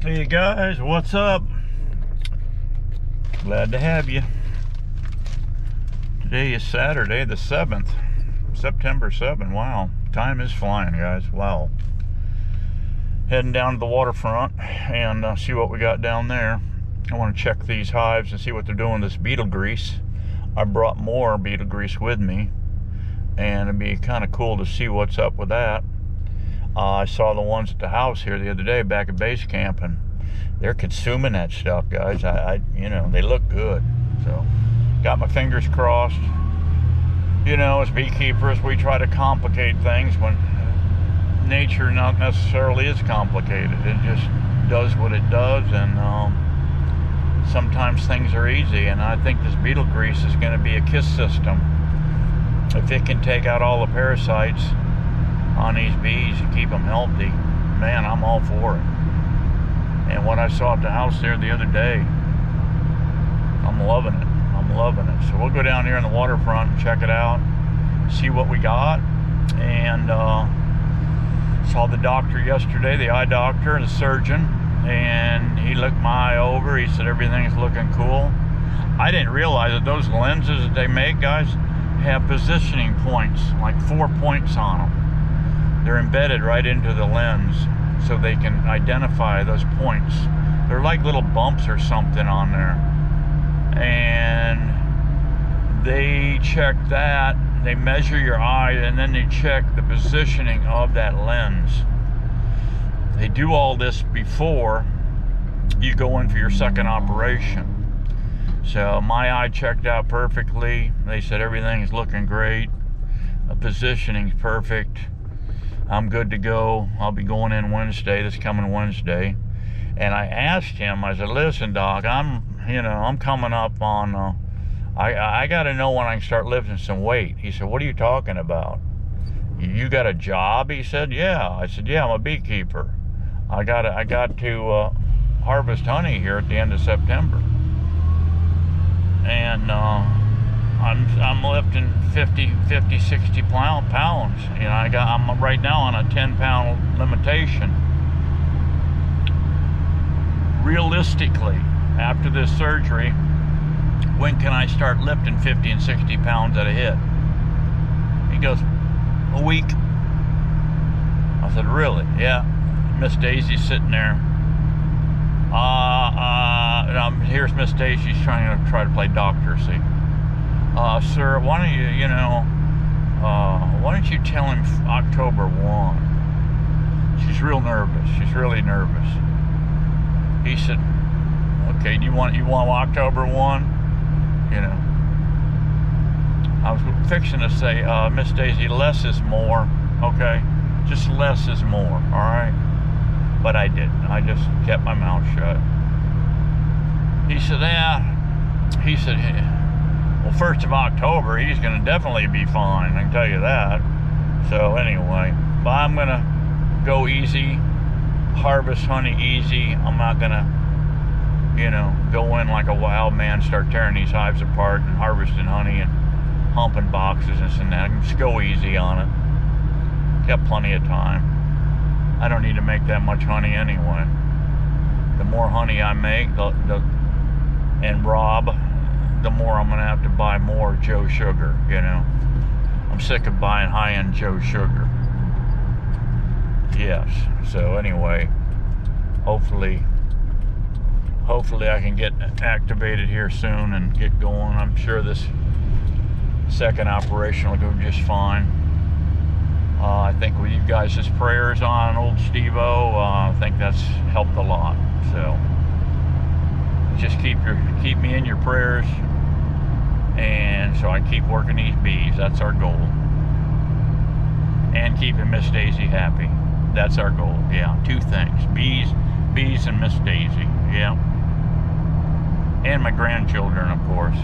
Hey guys, what's up? Glad to have you. Today is Saturday the 7th, September 7th. Wow, time is flying, guys. Wow. Heading down to the waterfront and see what we got down there. I want to check these hives and see what they're doing with this beetle grease. I brought more beetle grease with me, and it'd be kind of cool to see what's up with that. I saw the ones at the house here the other day back at base camp, and they're consuming that stuff, guys. You know, they look good. So, got my fingers crossed. You know, as beekeepers, we try to complicate things when nature not necessarily is complicated. It just does what it does, and sometimes things are easy. And I think this beetle grease is going to be a KISS system. If it can take out all the parasites on these bees and keep them healthy, man, I'm all for it. And what I saw at the house there the other day, I'm loving it. I'm loving it. So we'll go down here in the waterfront and check it out, see what we got. And saw the doctor yesterday, the eye doctor, the surgeon, and he looked my eye over. He said everything's looking cool. I didn't realize that those lenses that they make, guys, have positioning points, like 4 points on them. They're embedded right into the lens so they can identify those points. They're like little bumps or something on there. And they check that, they measure your eye, and then they check the positioning of that lens. They do all this before you go in for your second operation. So my eye checked out perfectly. They said everything is looking great. The positioning's perfect. I'm good to go. I'll be going in Wednesday, this coming Wednesday. And I asked him, I said, listen, Doc, I'm coming up on, I got to know when I can start lifting some weight. He said, what are you talking about? You got a job? He said, yeah. I said, yeah, I'm a beekeeper. I got to harvest honey here at the end of September. And I'm lifting 50, 60 pounds. You know, I'm right now on a 10-pound limitation. Realistically, after this surgery, when can I start lifting 50 and 60 pounds at a hit? He goes, a week. I said, really? Yeah. Miss Daisy's sitting there. Here's Miss Daisy. She's trying to play doctor, see. Sir, why don't you tell him October 1? She's real nervous. She's really nervous. He said, okay, you want October 1? You know, I was fixing to say, Miss Daisy, less is more, okay? Just less is more, all right? But I didn't. I just kept my mouth shut. He said, well, 1st of October, he's going to definitely be fine, I can tell you that. So anyway, but I'm going to go easy, harvest honey easy. I'm not going to, go in like a wild man, start tearing these hives apart and harvesting honey and humping boxes and this and that. Just go easy on it. Got plenty of time. I don't need to make that much honey anyway. The more honey I make, and Rob, the more I'm gonna have to buy more Joe Sugar, I'm sick of buying high-end Joe Sugar. Yes, so anyway, hopefully I can get activated here soon and get going. I'm sure this second operation will go just fine. I think with you guys' prayers on old Steve-O, I think that's helped a lot. So just keep me in your prayers, and so I keep working these bees. That's our goal. And keeping Miss Daisy happy. That's our goal. Yeah, two things: bees and Miss Daisy. Yeah, and my grandchildren, of course.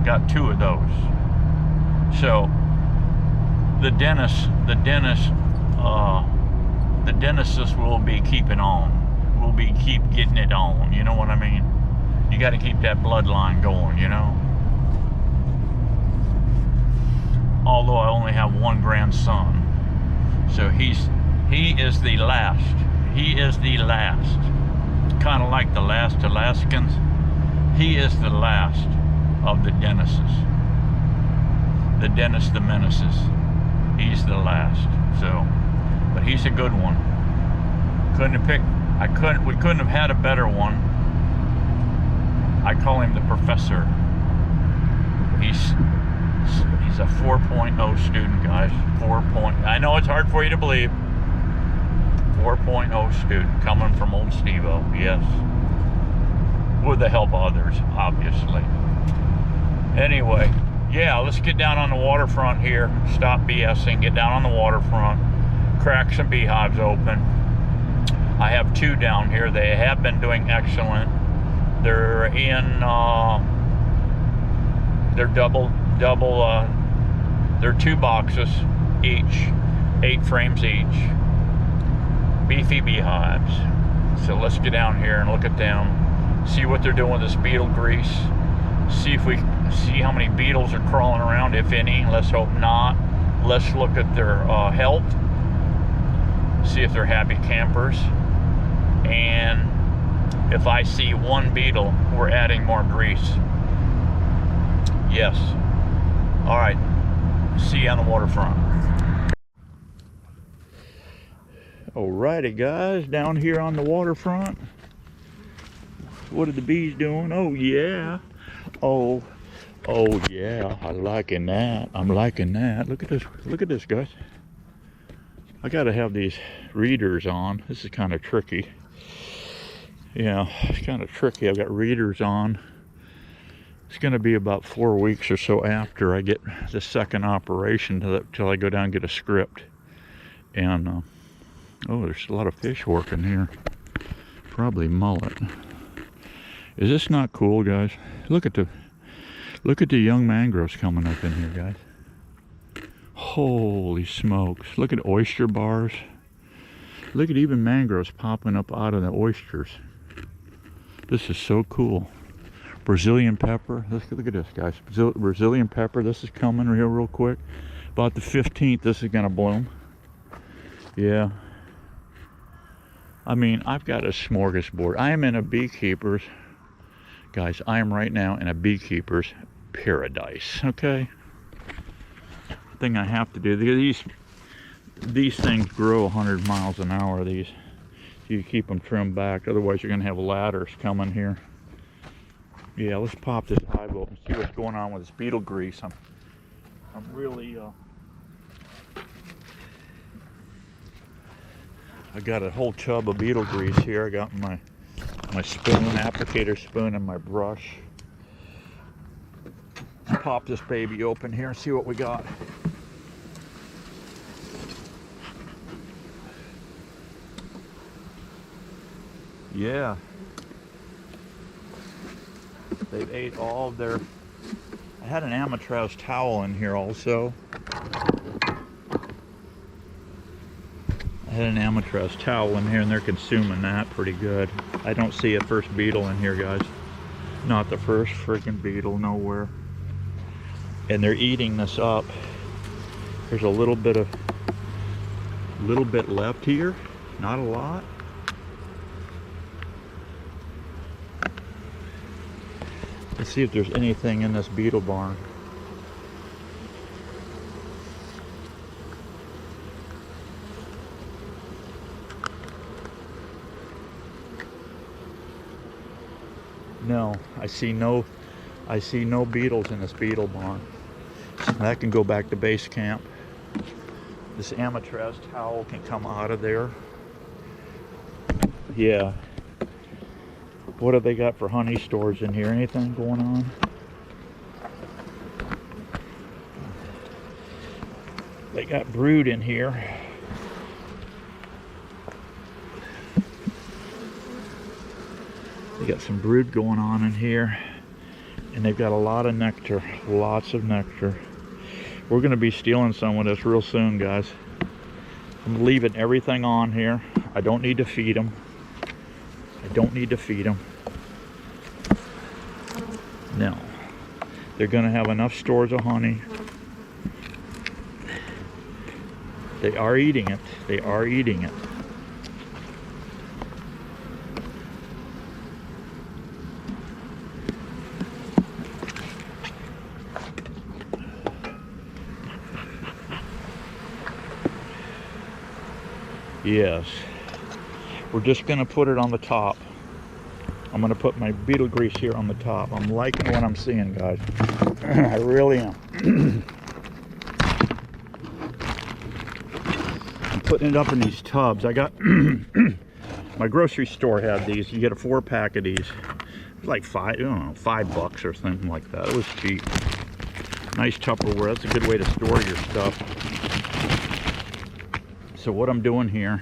Got 2 of those. So the dentists will be keeping on. We'll be keep getting it on. You know what I mean? You got to keep that bloodline going. Although I only have one grandson, so he is the last. He is the last. Kind of like the last Alaskans. He is the last of the Dennises. The Dennis the Menaces. He's the last. So, but he's a good one. Couldn't have picked. We couldn't have had a better one. I call him the Professor. He's a 4.0 student, guys. 4. I know it's hard for you to believe. 4.0 student coming from old Steve-O, yes. With the help of others, obviously. Anyway, yeah, let's get down on the waterfront here. Stop BSing, get down on the waterfront. Crack some beehives open. I have 2 down here. They have been doing excellent. They're in, they're they're 2 boxes each, 8 frames each. Beefy beehives. So let's get down here and look at them. See what they're doing with this beetle grease. See how many beetles are crawling around, if any. Let's hope not. Let's look at their health. See if they're happy campers. And if I see 1 beetle, we're adding more grease. Yes. All right. See you on the waterfront. Alrighty, guys, down here on the waterfront. What are the bees doing? Oh yeah. Oh yeah. I'm liking that. I'm liking that. Look at this. Look at this, guys. I gotta have these readers on. This is kind of tricky. Yeah, it's kind of tricky. I've got readers on. It's going to be about 4 weeks or so after I get the second operation till I go down and get a script. And oh, there's a lot of fish working here. Probably mullet. Is this not cool, guys? Look at the young mangroves coming up in here, guys. Holy smokes! Look at oyster bars. Look at even mangroves popping up out of the oysters. This is so cool. Brazilian pepper. Look at this, guys. Brazilian pepper. This is coming real quick. About the 15th, this is gonna bloom. Yeah. I mean, I've got a smorgasbord. I am in a beekeeper's, guys, I am right now in a beekeeper's paradise, okay? Thing I have to do, these things grow 100 miles an hour, these. You keep them trimmed back, otherwise you're gonna have ladders coming here. Yeah, let's pop this hive open, see what's going on with this beetle grease. I'm really, I got a whole tub of beetle grease here. I got my spoon, applicator spoon, and my brush. Pop this baby open here and see what we got. Yeah. They've ate all of their... I had an Amatraz towel in here also. I had an Amatraz towel in here and they're consuming that pretty good. I don't see a first beetle in here, guys. Not the first freaking beetle, nowhere. And they're eating this up. There's a little bit left here, not a lot. Let's see if there's anything in this beetle barn. No, I see no beetles in this beetle barn. That can go back to base camp. This Amatraz towel can come out of there. Yeah. What have they got for honey stores in here? Anything going on? They got brood in here. They got some brood going on in here. And they've got a lot of nectar. Lots of nectar. We're going to be stealing some of this real soon, guys. I'm leaving everything on here. I don't need to feed them. I don't need to feed them. No. They're going to have enough stores of honey. They are eating it. They are eating it. Yes. We're just gonna put it on the top. I'm gonna put my beetle grease here on the top. I'm liking what I'm seeing, guys. I really am. I'm putting it up in these tubs. I got my grocery store had these. You get a 4-pack of these. It was like $5 or something like that. It was cheap. Nice Tupperware. That's a good way to store your stuff. So what I'm doing here,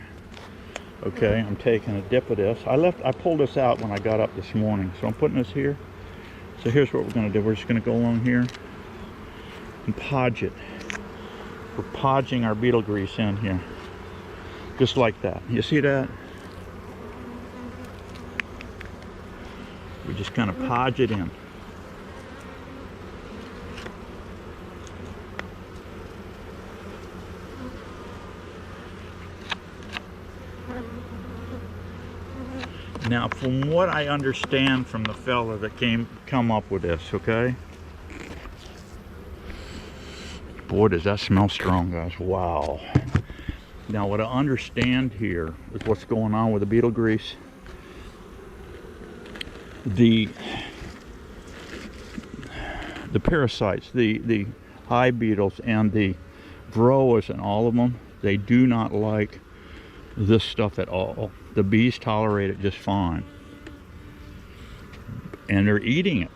okay, I'm taking a dip of this. I pulled this out when I got up this morning, so I'm putting this here. So here's what we're going to do. We're just going to go along here and podge it. We're podging our beetle grease in here, just like that. You see that? We just kind of podge it in. Now, from what I understand from the fella that come up with this, okay? Boy, does that smell strong, guys. Wow. Now, what I understand here is what's going on with the beetle grease. The parasites, the hive beetles and the varroas and all of them, they do not like this stuff at all. The bees tolerate it just fine, and they're eating it,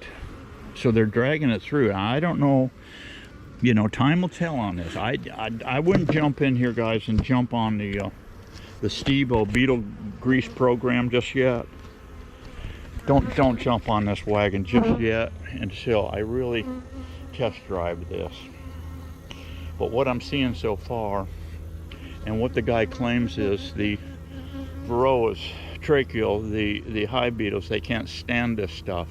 so they're dragging it through. I don't know, you know, time will tell on this. I wouldn't jump in here, guys, and jump on the Steve-O beetle grease program just yet. Don't jump on this wagon just yet until I really test drive this. But what I'm seeing so far, and what the guy claims, is the varroas, tracheal, the hive beetles, they can't stand this stuff,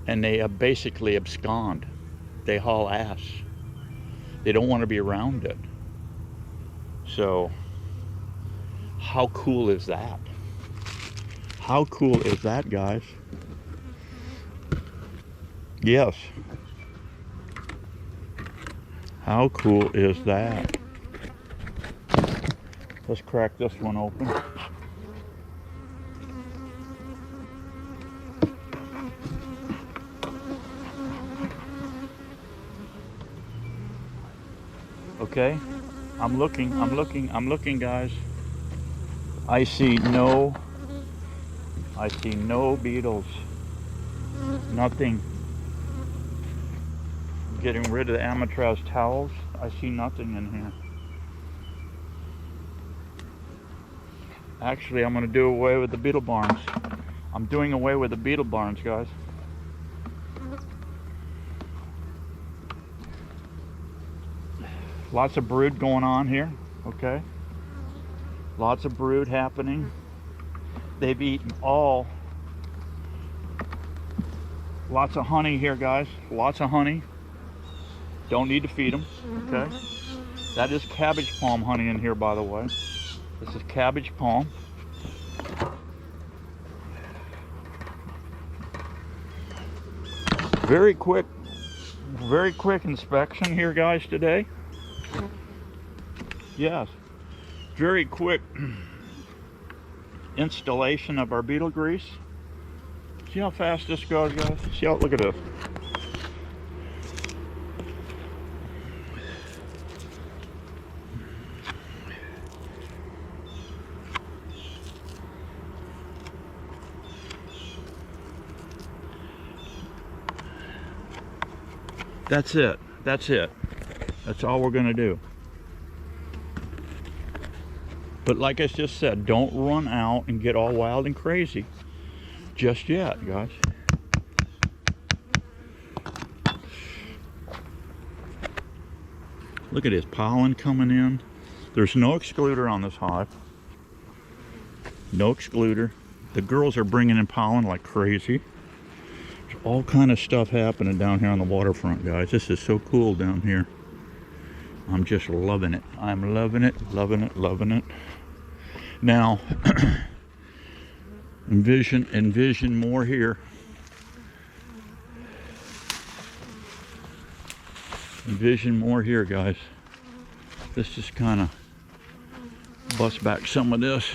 and they basically abscond. They haul ass. They don't want to be around it. So how cool is that? How cool is that, guys? Yes. How cool is that? Let's crack this one open. Okay, I'm looking, guys. I see no beetles. Nothing. I'm getting rid of the Amatraz towels. I see nothing in here. Actually, I'm going to do away with the beetle barns. I'm doing away with the beetle barns, guys. Lots of brood going on here, okay? Lots of brood happening. They've eaten all. Lots of honey here, guys. Lots of honey. Don't need to feed them, okay? That is cabbage palm honey in here, by the way. This is cabbage palm. Very quick inspection here, guys, today. Yes, very quick installation of our beetle grease. See how fast this goes, guys? See how, look at this. That's it. That's it. That's all we're gonna do. But like I just said, don't run out and get all wild and crazy just yet, guys. Look at this pollen coming in. There's no excluder on this hive. No excluder. The girls are bringing in pollen like crazy. There's all kind of stuff happening down here on the waterfront, guys. This is so cool down here. I'm just loving it. I'm loving it, loving it, loving it. Now, envision more here. Envision more here, guys. This just kind of bust back some of this.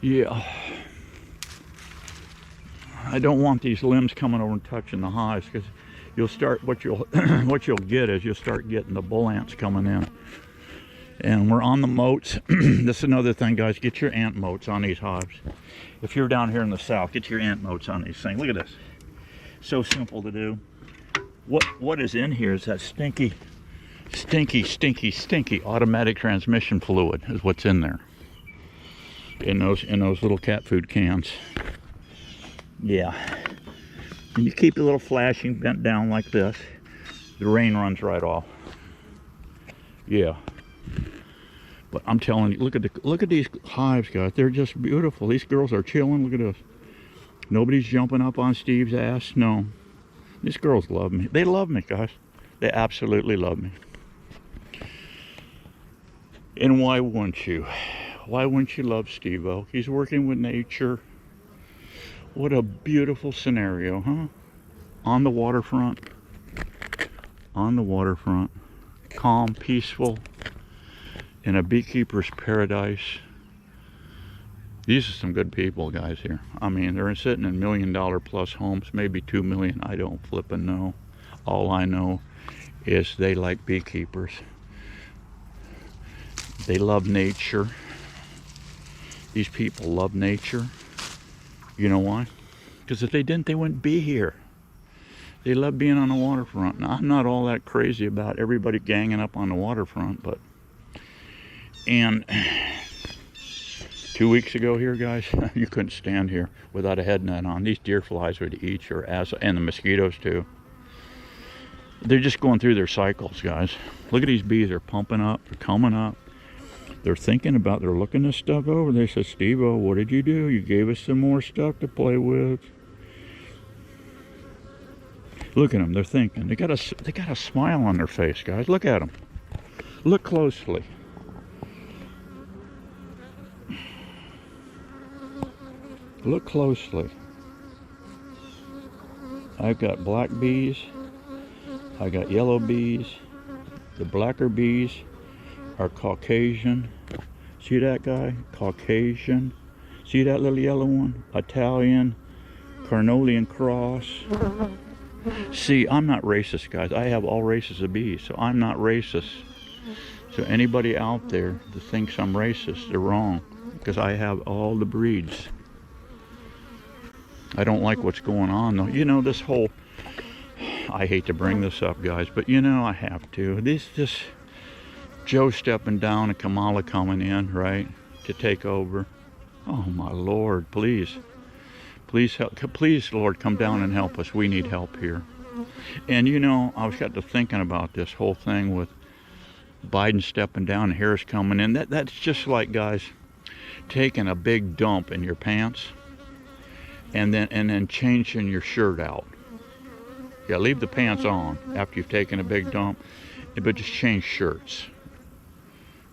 Yeah, I don't want these limbs coming over and touching the hives, because you'll start, what you'll what you'll get is you'll start getting the bull ants coming in. And we're on the moats. This is another thing, guys. Get your ant moats on these hives. If you're down here in the south, get your ant moats on these things. Look at this. So simple to do. What is in here is that stinky automatic transmission fluid is what's in there. In those little cat food cans. Yeah. And you keep a little flashing bent down like this, the rain runs right off. Yeah. But I'm telling you, look at these hives, guys. They're just beautiful. These girls are chilling. Look at this. Nobody's jumping up on Steve's ass. No. These girls love me. They love me, guys. They absolutely love me. And why wouldn't you? Why wouldn't you love Steve-O? He's working with nature. What a beautiful scenario, huh? On the waterfront. On the waterfront. Calm, peaceful. In a beekeeper's paradise. These are some good people, guys, here. I mean, they're sitting in $1 million plus homes, maybe 2 million. I don't flippin' know. All I know is they like beekeepers. They love nature. These people love nature. You know why? Because if they didn't, they wouldn't be here. They love being on the waterfront. Now, I'm not all that crazy about everybody ganging up on the waterfront, but... And 2 weeks ago here, guys, you couldn't stand here without a head net on. These deer flies would eat your ass, and the mosquitoes too. They're just going through their cycles, guys. Look at these bees. They're pumping up. They're coming up. They're thinking about, they're looking this stuff over. They said, Steve-O, what did you do? You gave us some more stuff to play with. Look at them. They're thinking. They got a smile on their face, guys. Look at them. Look closely. Look closely. I've got black bees. I got yellow bees. The blacker bees are Caucasian. See that guy? Caucasian. See that little yellow one? Italian. Carnolian cross. See, I'm not racist, guys. I have all races of bees, so I'm not racist. So anybody out there that thinks I'm racist, they're wrong, because I have all the breeds. I don't like what's going on, though. You know, this whole... I hate to bring this up, guys, but you know I have to. This Joe stepping down and Kamala coming in, right, to take over. Oh my Lord, please help. Please, Lord, come down and help us. We need help here. And you know, I was got to thinking about this whole thing with Biden stepping down and Harris coming in. That's just like, guys, taking a big dump in your pants and then changing your shirt out. Yeah, leave the pants on after you've taken a big dump, but just change shirts.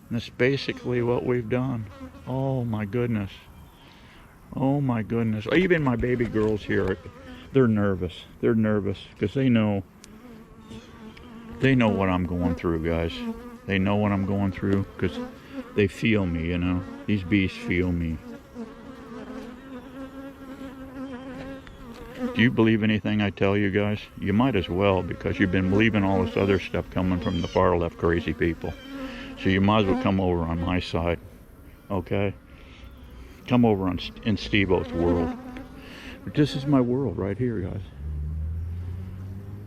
And that's basically what we've done. Oh my goodness. Oh my goodness. Even my baby girls here, they're nervous. They're nervous because they know what I'm going through, guys. They know what I'm going through because they feel me, you know. These bees feel me. Do you believe anything I tell you, guys? You might as well, because you've been believing all this other stuff coming from the far left crazy people. So you might as well come over on my side, okay? Come over in Steve-O's world. But this is my world right here, guys.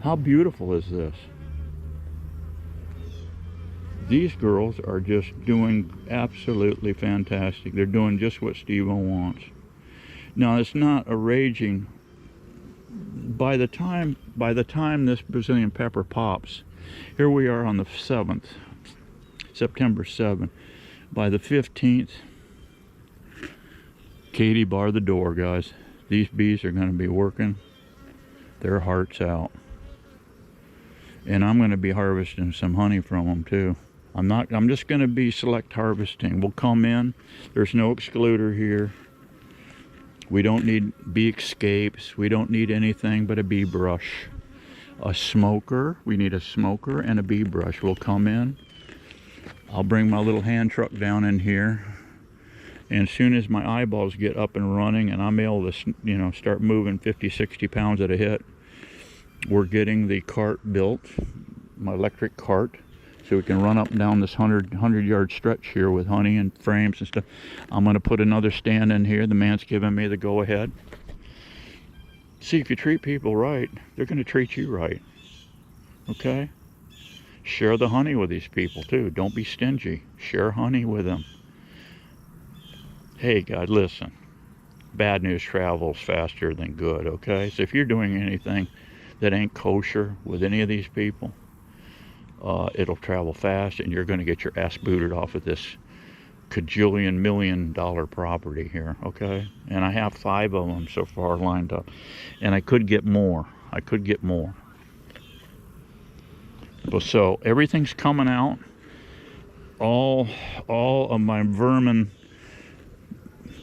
How beautiful is this? These girls are just doing absolutely fantastic. They're doing just what Steve-O wants. Now, it's not a raging... By the time this Brazilian pepper pops, here we are on the 7th, September 7th. By the 15th, Katie, bar the door, guys. These bees are going to be working their hearts out. And I'm going to be harvesting some honey from them too. I'm just going to be select harvesting. We'll come in. There's no excluder here. We don't need bee escapes. We don't need anything but a bee brush. A smoker. We need a smoker and a bee brush. We'll come in. I'll bring my little hand truck down in here. And as soon as my eyeballs get up and running and I'm able to, you know, start moving 50, 60 pounds at a hit, we're getting the cart built, my electric cart, so we can run up and down this 100-yard stretch here with honey and frames and stuff. I'm going to put another stand in here. The man's giving me the go-ahead. See, if you treat people right, they're going to treat you right. Okay? Share the honey with these people, too. Don't be stingy. Share honey with them. Hey, God, listen. Bad news travels faster than good, okay? So if you're doing anything that ain't kosher with any of these people, it'll travel fast and you're going to get your ass booted off of this $1 million property here, okay? And I have 5 of them so far lined up, and I could get more. But so everything's coming out. All of my vermin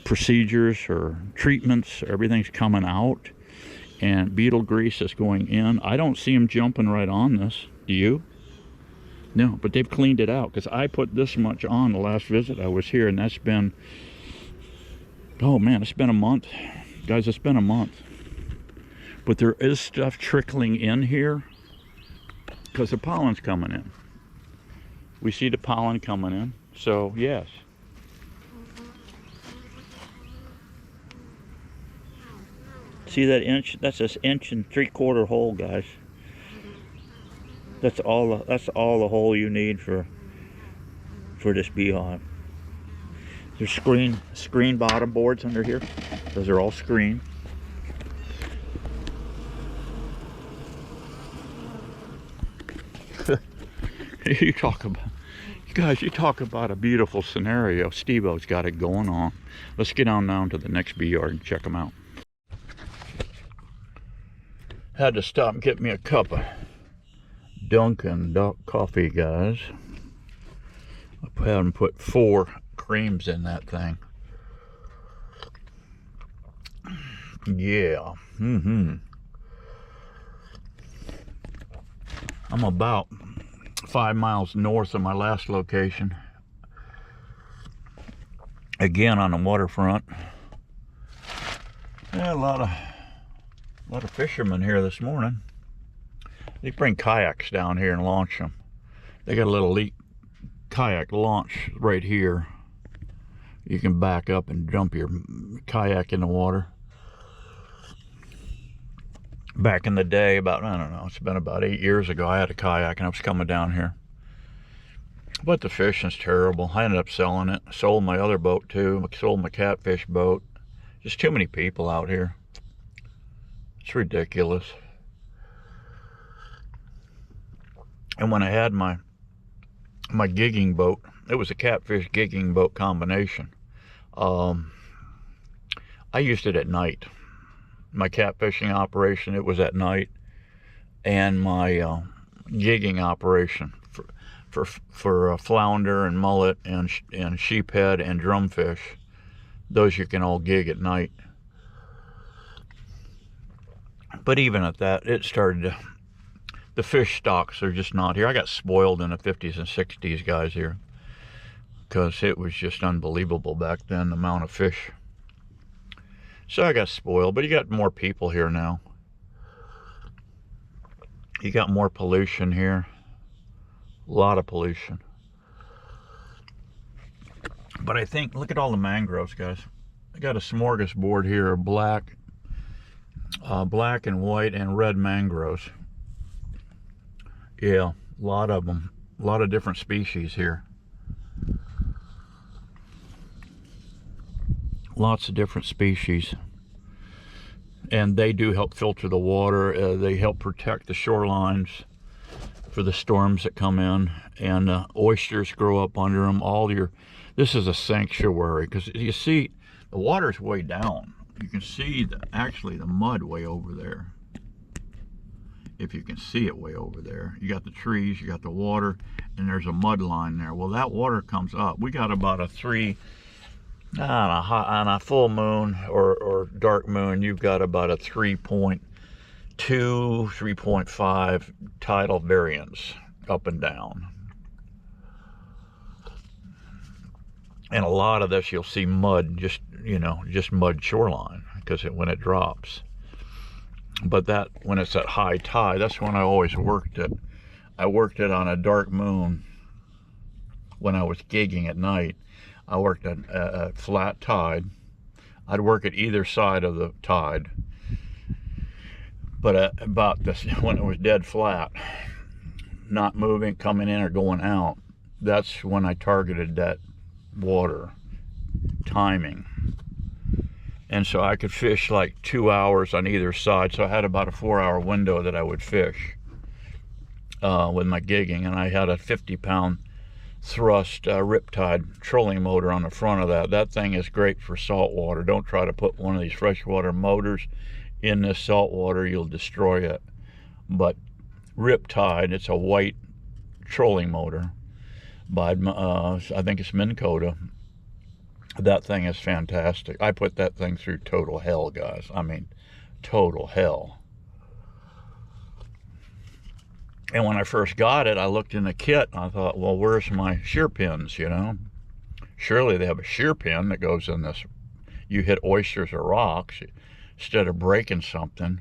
procedures or treatments, everything's coming out, and beetle grease is going in. I don't see them jumping right on this. Do you? No, but they've cleaned it out, because I put this much on the last visit I was here, and that's been, oh man, it's been a month. Guys, it's been a month. But there is stuff trickling in here because the pollen's coming in. We see the pollen coming in, so yes. See that inch? That's this 1 3/4 hole, guys. That's all the hole you need for this beehive. There's screen bottom boards under here. Those are all screen. You talk about a beautiful scenario. Steve-O's got it going on. Let's get on down to the next bee yard and check them out. Had to stop and get me a cup of Dunkin' coffee, guys. I had them put 4 creams in that thing. Yeah. I'm about 5 miles north of my last location. Again on the waterfront. Yeah, a lot of fishermen here this morning. They bring kayaks down here and launch them. They got a little elite kayak launch right here. You can back up and dump your kayak in the water. Back in the day, about, I don't know, it's been about 8 years ago, I had a kayak and I was coming down here. But the fishing's terrible. I ended up selling it. Sold my other boat too. Sold my catfish boat. Just too many people out here. It's ridiculous. And when I had my gigging boat, it was a catfish gigging boat combination. I used it at night. My catfishing operation, it was at night, and my gigging operation for flounder and mullet and sheephead and drumfish, those you can all gig at night. But even at that, it started to, the fish stocks are just not here. I got spoiled in the 50s and 60s, guys, here, because it was just unbelievable back then, the amount of fish. So I got spoiled, but you got more people here now. You got more pollution here. A lot of pollution. But I think, look at all the mangroves, guys. I got a smorgasbord here of black and white and red mangroves. Yeah, a lot of them. A lot of different species here. Lots of different species, and they do help filter the water. They help protect the shorelines for the storms that come in, and oysters grow up under them. This is a sanctuary, because you see the water's way down. You can see actually the mud way over there. If you can see it way over there, you got the trees, you got the water, and there's a mud line there. Well, that water comes up. We got about a 3 On a full moon or dark moon, you've got about a 3.2, 3.5 tidal variance up and down. And a lot of this you'll see mud, just mud shoreline, because when it drops. But that, when it's at high tide, that's when I always worked it. I worked it on a dark moon when I was gigging at night. I worked at a flat tide. I'd work at either side of the tide. But about this, when it was dead flat, not moving, coming in or going out, that's when I targeted that water timing. And so I could fish like 2 hours on either side. So I had about a 4-hour window that I would fish with my gigging. And I had a 50-pound thrust riptide trolling motor on the front of that. That thing is great for saltwater. Don't try to put one of these freshwater motors in this saltwater, you'll destroy it. But riptide, it's a white trolling motor by I think it's Minn Kota. That thing is fantastic. I put that thing through total hell, guys. I mean, total hell. And when I first got it, I looked in the kit and I thought, well, where's my shear pins, you know? Surely they have a shear pin that goes in this. You hit oysters or rocks instead of breaking something.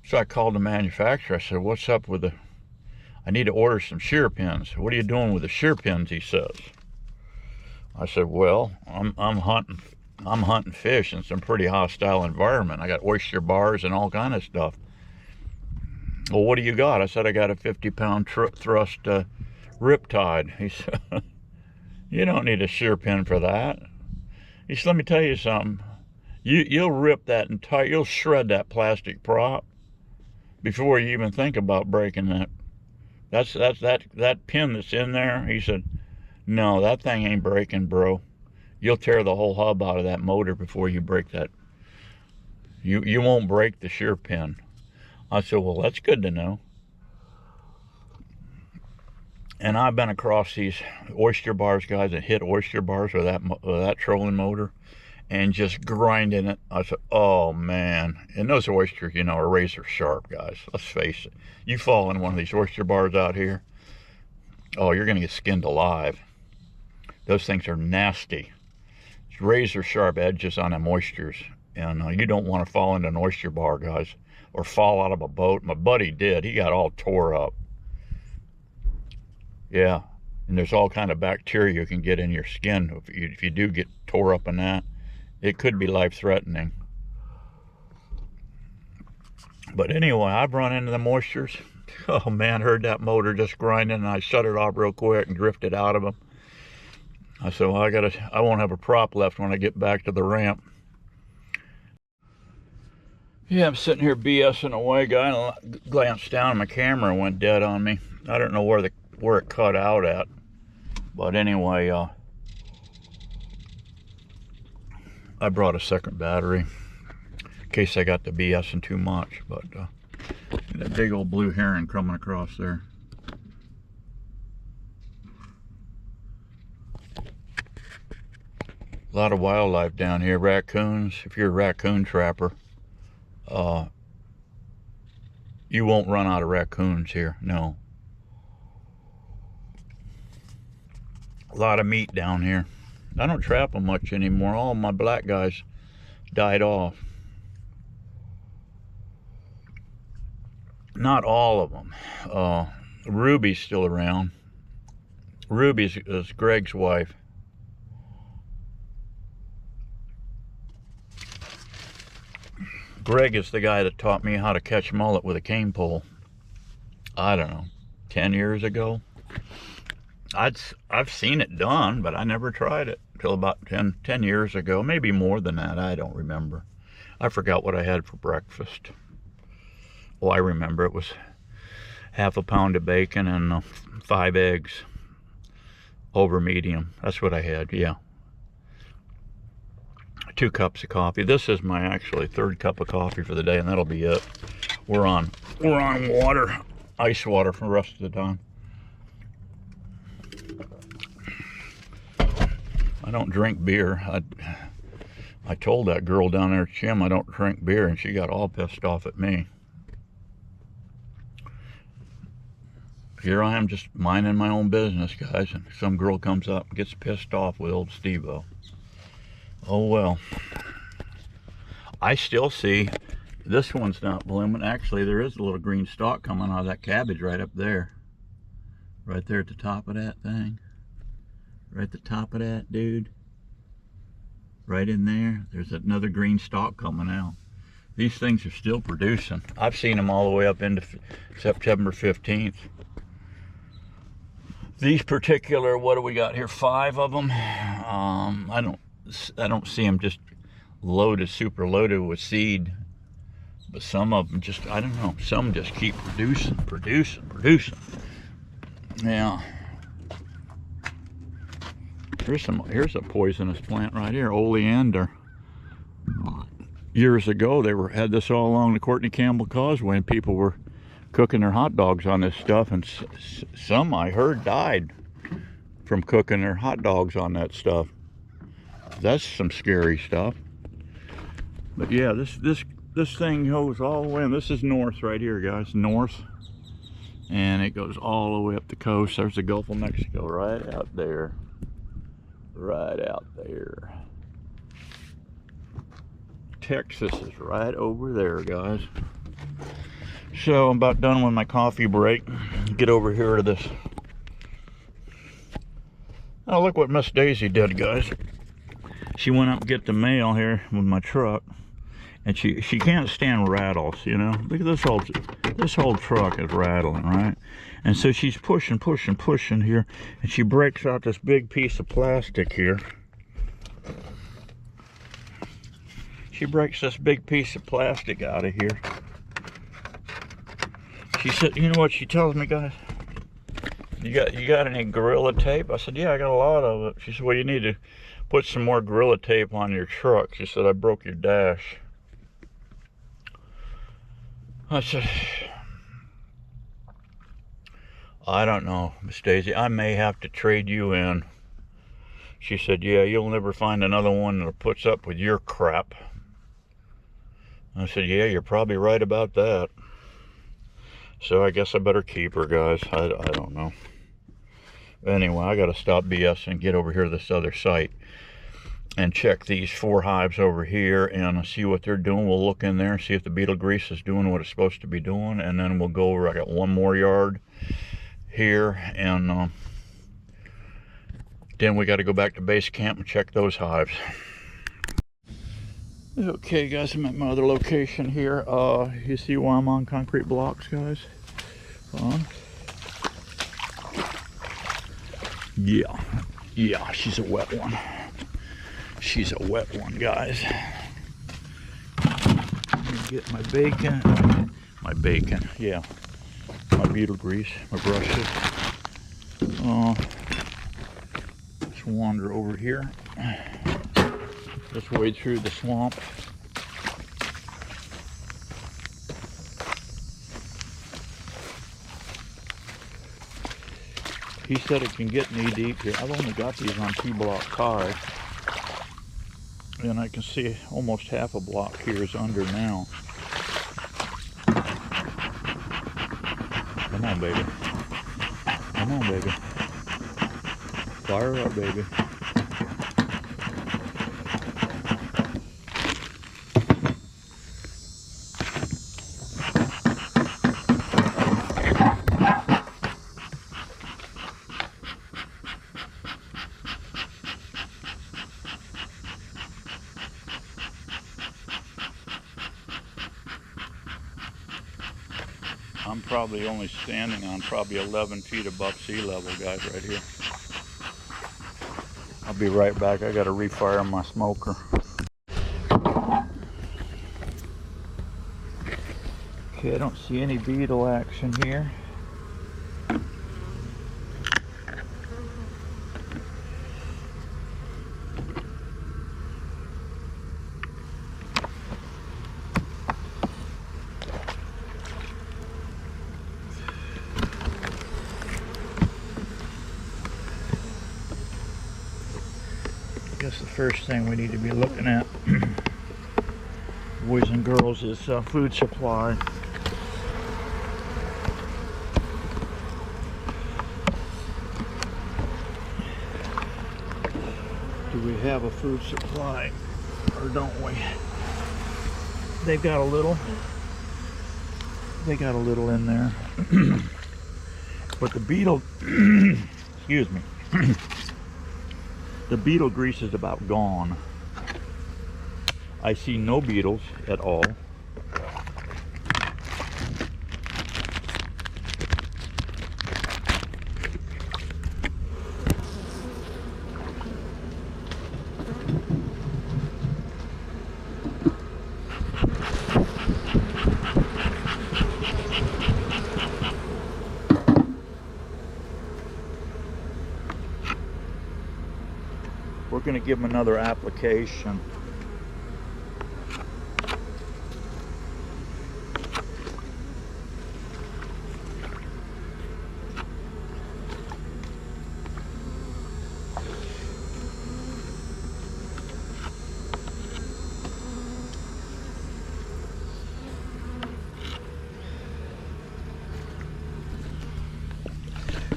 So I called the manufacturer. I said, what's up with I need to order some shear pins. What are you doing with the shear pins, he says. I said, well, I'm hunting fish in some pretty hostile environment. I got oyster bars and all kind of stuff. Well, what do you got? I said, I got a 50-pound thrust riptide. He said, you don't need a shear pin for that. He said, let me tell you something. You'll rip that entire, you'll shred that plastic prop before you even think about breaking that. That pin that's in there. He said, no, that thing ain't breaking, bro. You'll tear the whole hub out of that motor before you break that. You won't break the shear pin. I said, well, that's good to know. And I've been across these oyster bars, guys, that hit oyster bars with that trolling motor and just grinding it. I said, oh, man. And those oysters, are razor sharp, guys. Let's face it. You fall in one of these oyster bars out here, oh, you're going to get skinned alive. Those things are nasty. It's razor sharp edges on them oysters. And you don't want to fall into an oyster bar, guys, or fall out of a boat. My buddy did. He got all tore up. Yeah, and there's all kind of bacteria you can get in your skin. If you do get tore up in that, it could be life-threatening. But anyway, I've run into the moistures. Oh man, heard that motor just grinding, and I shut it off real quick and drifted out of them. I said, well, I won't have a prop left when I get back to the ramp. Yeah, I'm sitting here BSing away, guy, and I glanced down, and my camera went dead on me. I don't know where it cut out at, but anyway, I brought a second battery in case I got the BSing too much. But that big old blue heron coming across there. A lot of wildlife down here. Raccoons. If you're a raccoon trapper, you won't run out of raccoons here. No. A lot of meat down here. I don't trap them much anymore. All my black guys died off. Not all of them. Ruby's still around. Ruby is Greg's wife. Greg is the guy that taught me how to catch mullet with a cane pole. I don't know, 10 years ago. I've seen it done, but I never tried it until about 10 years ago. Maybe more than that, I don't remember. I forgot what I had for breakfast. Oh, I remember, it was half a pound of bacon and 5 eggs over medium. That's what I had, yeah. 2 cups of coffee. This is my actually 3rd cup of coffee for the day, and that'll be it. We're on water, ice water for the rest of the time. I don't drink beer. I told that girl down there at Jim I don't drink beer, and she got all pissed off at me. Here I am just minding my own business, guys, and some girl comes up and gets pissed off with old Steve-O. Oh well. I still see this one's not blooming. Actually, there is a little green stalk coming out of that cabbage right up there. Right there at the top of that thing. Right at the top of that, dude. Right in there, there's another green stalk coming out. These things are still producing. I've seen them all the way up into September 15th. These particular, what do we got here? 5 of them. I don't see them just loaded, super loaded with seed. But some of them just, I don't know, some just keep producing. Yeah. Here's a poisonous plant right here, oleander. Years ago, they had this all along the Courtney Campbell Causeway, and people were cooking their hot dogs on this stuff, and some I heard died from cooking their hot dogs on that stuff. That's some scary stuff. But yeah, this thing goes all the way, and this is north right here, guys, north, and it goes all the way up the coast. There's the Gulf of Mexico right out there. Right out there. Texas is right over there, guys. So I'm about done with my coffee break. Get over here to this. Oh, look what Miss Daisy did, guys. She went up and get the mail here with my truck, and she can't stand rattles, you know. Look at this whole truck is rattling, right? And so she's pushing here, and she breaks out this big piece of plastic here. She breaks this big piece of plastic out of here. She said, you know what she tells me, guys? You got any Gorilla Tape? I said, yeah, I got a lot of it. She said, well, you need to put some more Gorilla Tape on your truck. She said, I broke your dash. I said, I don't know, Miss Daisy, I may have to trade you in. She said, yeah, you'll never find another one that puts up with your crap. I said, yeah, you're probably right about that. So I guess I better keep her, guys. I don't know. Anyway, I gotta stop BS and get over here to this other site and check these 4 hives over here and see what they're doing. We'll look in there and see if the beetle grease is doing what it's supposed to be doing, and then we'll go over. I got one more yard here, and then we got to go back to base camp and check those hives. Okay, guys, I'm at my other location here. You see why I'm on concrete blocks, guys? Yeah, she's a wet one. She's a wet one, guys. Let me get my bacon, yeah. My beetle grease, my brushes. Let's wander over here. Let's wade through the swamp. He said it can get knee deep here. I've only got these on 2-block ties. And I can see almost half a block here is under now. Come on, baby. Come on, baby. Fire up, baby. I'm probably only standing on probably 11 feet above sea level, guys, right here. I'll be right back. I got to refire my smoker. Okay, I don't see any beetle action here. I guess the first thing we need to be looking at, boys and girls, is food supply. Do we have a food supply or don't we? They've got a little. They got a little in there. But the beetle, excuse me, the beetle grease is about gone. I see no beetles at all. We're going to give them another application.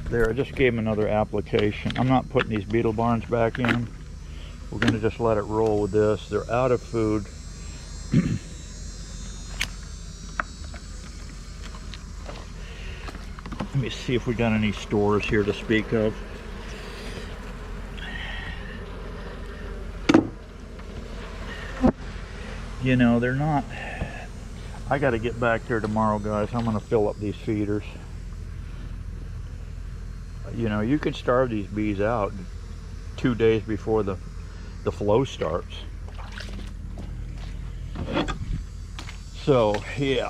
There, I just gave them another application. I'm not putting these beetle barns back in. We're going to just let it roll with this. They're out of food. Let me see if we got any stores here to speak of. You know, they're not. I got to get back there tomorrow, guys. I'm going to fill up these feeders. You know, you could starve these bees out 2 days before the flow starts. So yeah,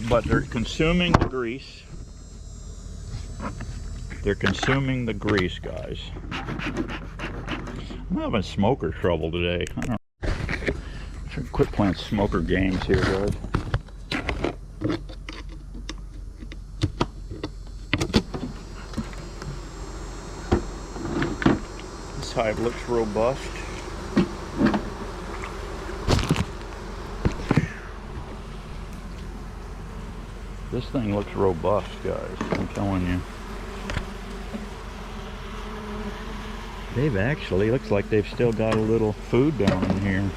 but they're consuming the grease. They're consuming the grease, guys. I'm having smoker trouble today. I don't know. I should quit playing smoker games here, guys. This hive looks robust. This thing looks robust, guys, I'm telling you. They've actually, looks like they've still got a little food down in here.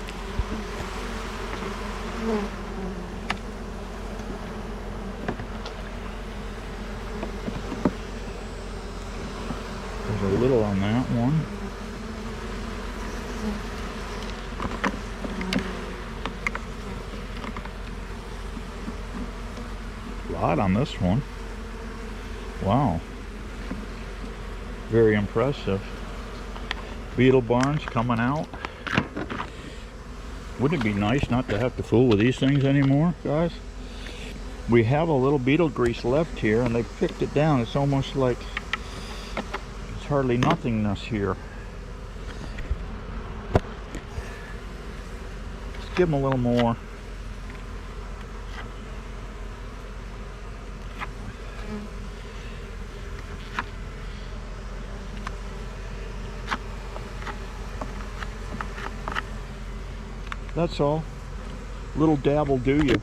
There's a little on that one. Lot on this one. Wow, very impressive. Beetle barns coming out. Wouldn't it be nice not to have to fool with these things anymore, guys? We have a little beetle grease left here and they picked it down. It's almost like it's hardly nothingness here. Let's give them a little more. That's all. Little dab will do you.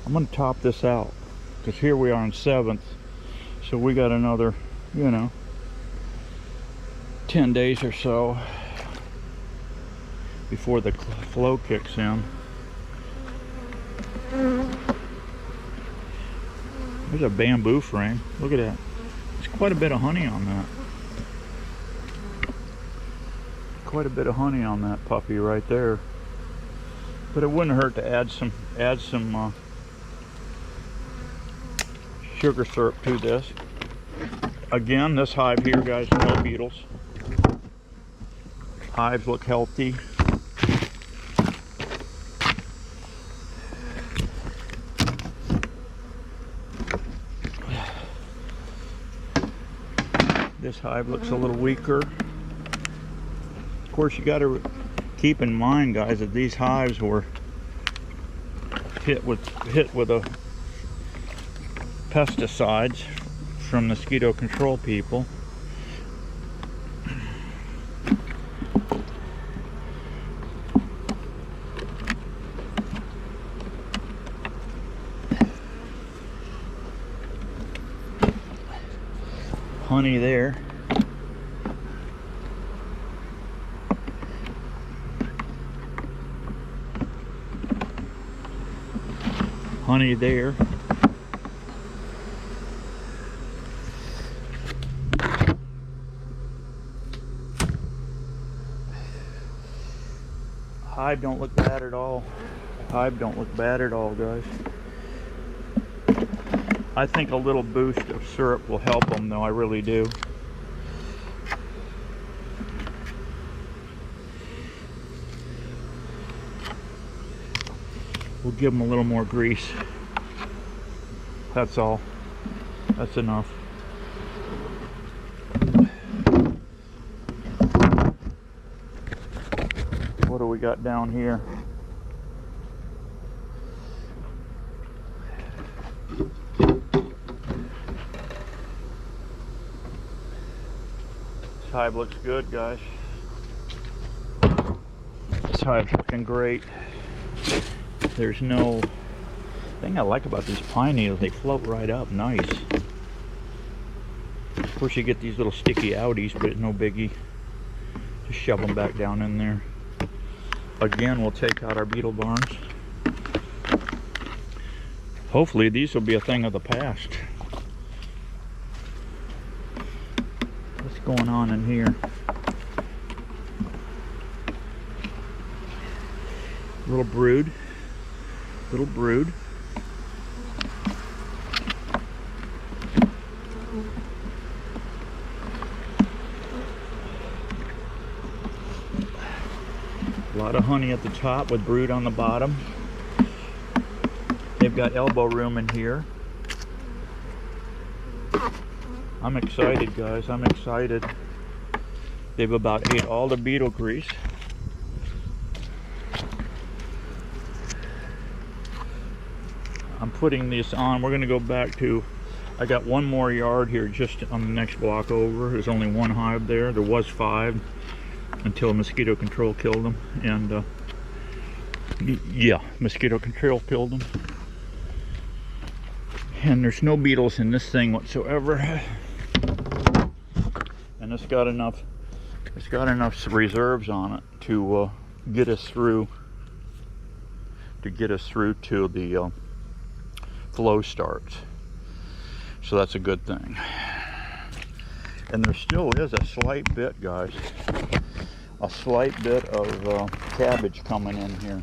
I'm going to top this out because here we are on 7th, so we got another, you know, 10 days or so before the flow kicks in. There's a bamboo frame. Look at that. There's quite a bit of honey on that. Quite a bit of honey on that puppy right there. But it wouldn't hurt to add some sugar syrup to this. Again, this hive here, guys, no beetles. Hives look healthy. This hive looks a little weaker. Of course, you got to keep in mind, guys, that these hives were hit with a pesticides from mosquito control people. Honey there. Honey there. Hive don't look bad at all. Hive don't look bad at all, guys. I think a little boost of syrup will help them, though. I really do. We'll give them a little more grease. That's all. That's enough. What do we got down here? This hive looks good, guys. This hive's looking great. There's no thing I like about these pine needles, they float right up nice. Of course you get these little sticky outies, but it's no biggie. Just shove them back down in there. Again, we'll take out our beetle barns. Hopefully these will be a thing of the past. What's going on in here? Little brood. Little brood. A lot of honey at the top with brood on the bottom. They've got elbow room in here. I'm excited, guys. I'm excited. They've about ate all the beetle grease. I'm putting this on. We're going to go back to, I got one more yard here just on the next block over. There's only one hive there. There was 5 until mosquito control killed them. And yeah, mosquito control killed them. And there's no beetles in this thing whatsoever. And it's got enough reserves on it to get us through to the flow starts. So that's a good thing. And there still is a slight bit, guys, a slight bit of cabbage coming in here.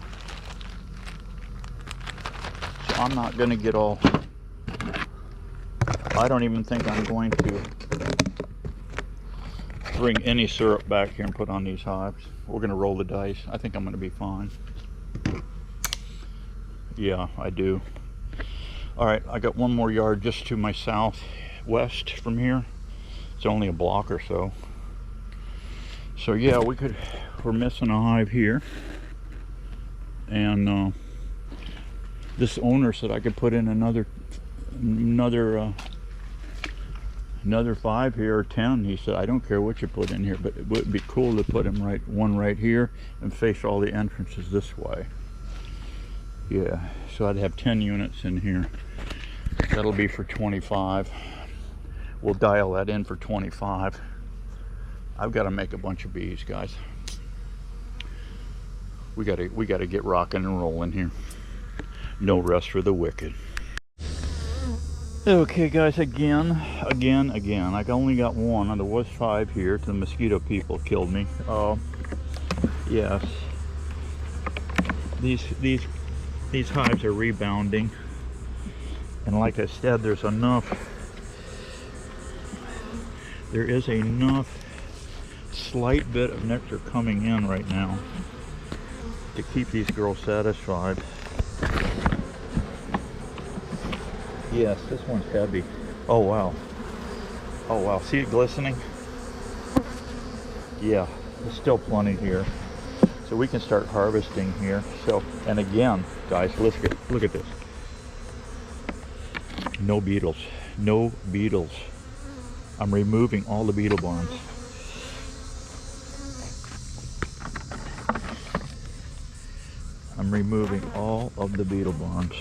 So I'm not going to get all, I don't even think I'm going to bring any syrup back here and put on these hives. We're going to roll the dice. I think I'm going to be fine. Yeah, I do. All right, I got one more yard just to my southwest from here. It's only a block or so. So yeah, we're missing a hive here. And this owner said I could put in another 5 here or 10. He said, I don't care what you put in here, but it would be cool to put him one right here and face all the entrances this way. Yeah, so I'd have 10 units in here. That'll be for 25. We'll dial that in for 25. I've got to make a bunch of bees, guys. We got to get rocking and rolling here. No rest for the wicked. Okay, guys, again. I only got one. There was 5 here. The mosquito people killed me. Yes. These hives are rebounding, and like I said, there is enough slight bit of nectar coming in right now to keep these girls satisfied. Yes, this one's heavy. Oh wow, see it glistening? Yeah, there's still plenty here. So we can start harvesting here. So, and again, guys, look at this. No beetles. No beetles. I'm removing all the beetle barns. I'm removing all of the beetle barns.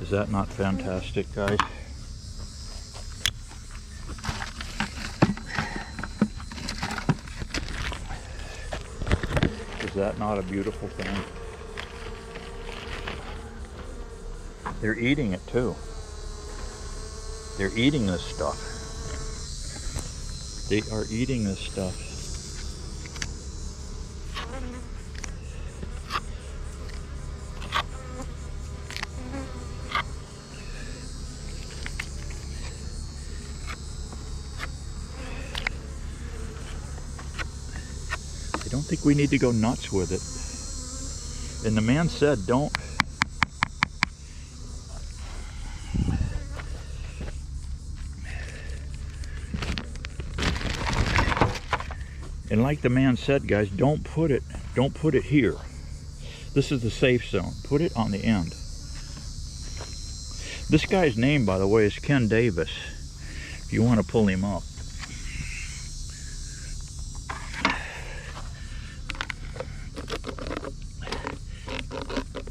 Is that not fantastic, guys? Is that not a beautiful thing? They're eating it too. They're eating this stuff. They are eating this stuff. I don't think we need to go nuts with it. And the man said, don't. And like the man said, guys, don't put it here. This is the safe zone. Put it on the end. This guy's name, by the way, is Ken Davis. If you want to pull him up.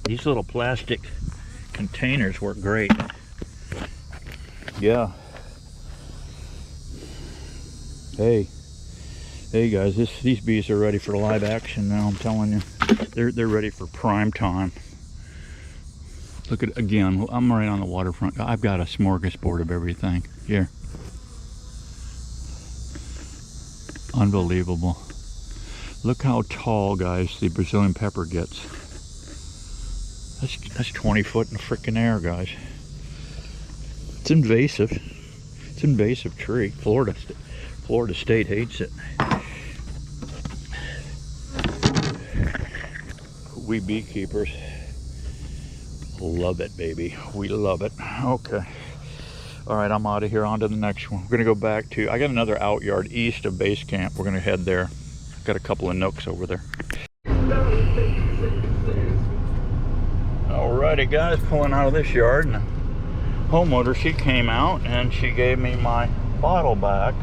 These little plastic containers work great. Yeah. Hey guys, these bees are ready for live action now, I'm telling you. They're ready for prime time. Look at, again, I'm right on the waterfront. I've got a smorgasbord of everything here. Unbelievable. Look how tall, guys, the Brazilian pepper gets. That's 20 foot in the frickin' air, guys. It's invasive. It's an invasive tree. Florida State hates it. We beekeepers love it, baby. We love it. Okay. All right, I'm out of here. On to the next one. We're gonna go back to, I got another out yard east of base camp. We're gonna head there. Got a couple of nooks over there. Alrighty guys, pulling out of this yard, and the homeowner, she came out and she gave me my bottle back.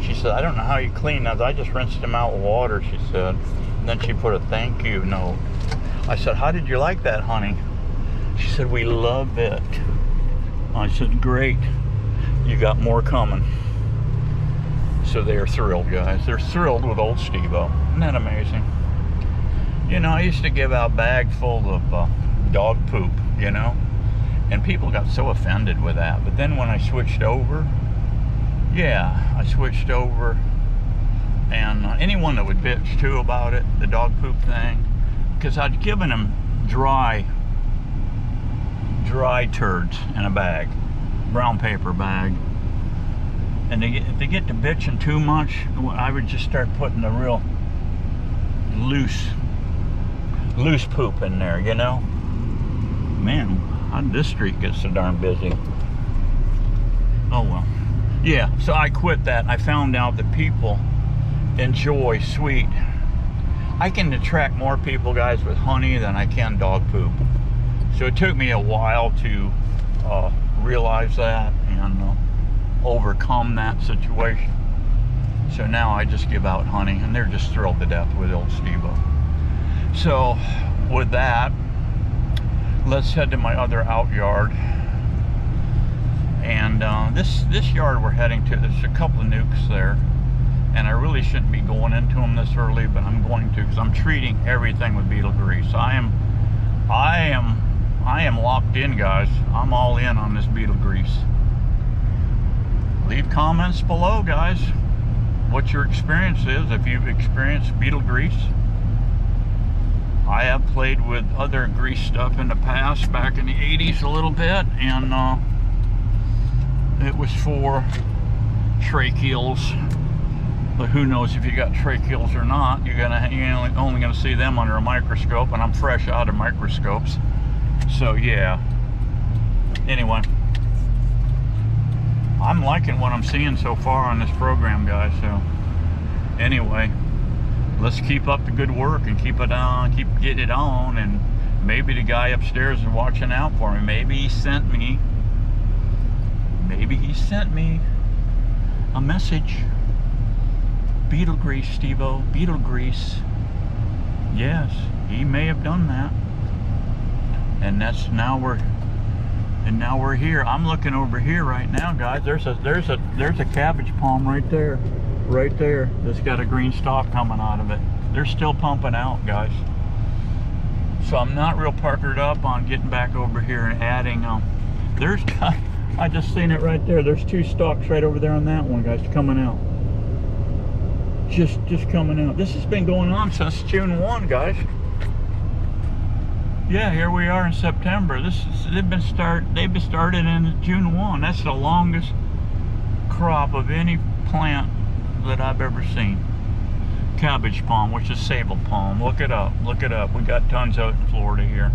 She said, I don't know how you clean those. I just rinsed them out with water, she said. And then she put a thank you note. I said, how did you like that, honey? She said, we love it. I said, great. You got more coming. So they are thrilled, guys. They're thrilled with old Steve-O. Isn't that amazing? You know, I used to give out bags full of dog poop, you know, and people got so offended with that. But then when I switched over, I switched over, and anyone that would bitch too about it, the dog poop thing, because I'd given them dry turds in a bag, brown paper bag, and if they get to bitching too much, I would just start putting the real loose poop in there, you know. Man, how did this street get so darn busy? Oh well. Yeah, so I quit that. I found out that people enjoy sweet. I can attract more people, guys, with honey than I can dog poop. So it took me a while to realize that and overcome that situation. So now I just give out honey, and they're just thrilled to death with old Steve-O. So with that, let's head to my other out yard. And this yard we're heading to, there's a couple of nukes there, and I really shouldn't be going into them this early, but I'm going to, because I'm treating everything with beetle grease. I am locked in, guys. I'm all in on this beetle grease. Leave comments below, guys, what your experience is, if you've experienced beetle grease. I have played with other grease stuff in the past, back in the 80s a little bit, and it was for tracheals, but who knows if you got tracheals or not. You're only gonna see them under a microscope, and I'm fresh out of microscopes. So yeah. Anyway, I'm liking what I'm seeing so far on this program, guys. So anyway, let's keep up the good work and keep it on, keep getting it on, and maybe the guy upstairs is watching out for me. Maybe he sent me a message. Beetle grease, Steve-O, beetle grease. Yes, he may have done that. And now we're here. I'm looking over here right now, guys. There's a cabbage palm right there. That's got a green stalk coming out of it. They're still pumping out, guys. So I'm not real puckered up on getting back over here and adding. There's, I just seen it right there. There's 2 stalks right over there on that one, guys, coming out. Just coming out. This has been going on since June 1, guys. Yeah, here we are in September. They've been started in June 1. That's the longest crop of any plant that I've ever seen. Cabbage palm, which is sable palm. Look it up. Look it up. We got tons out in Florida here.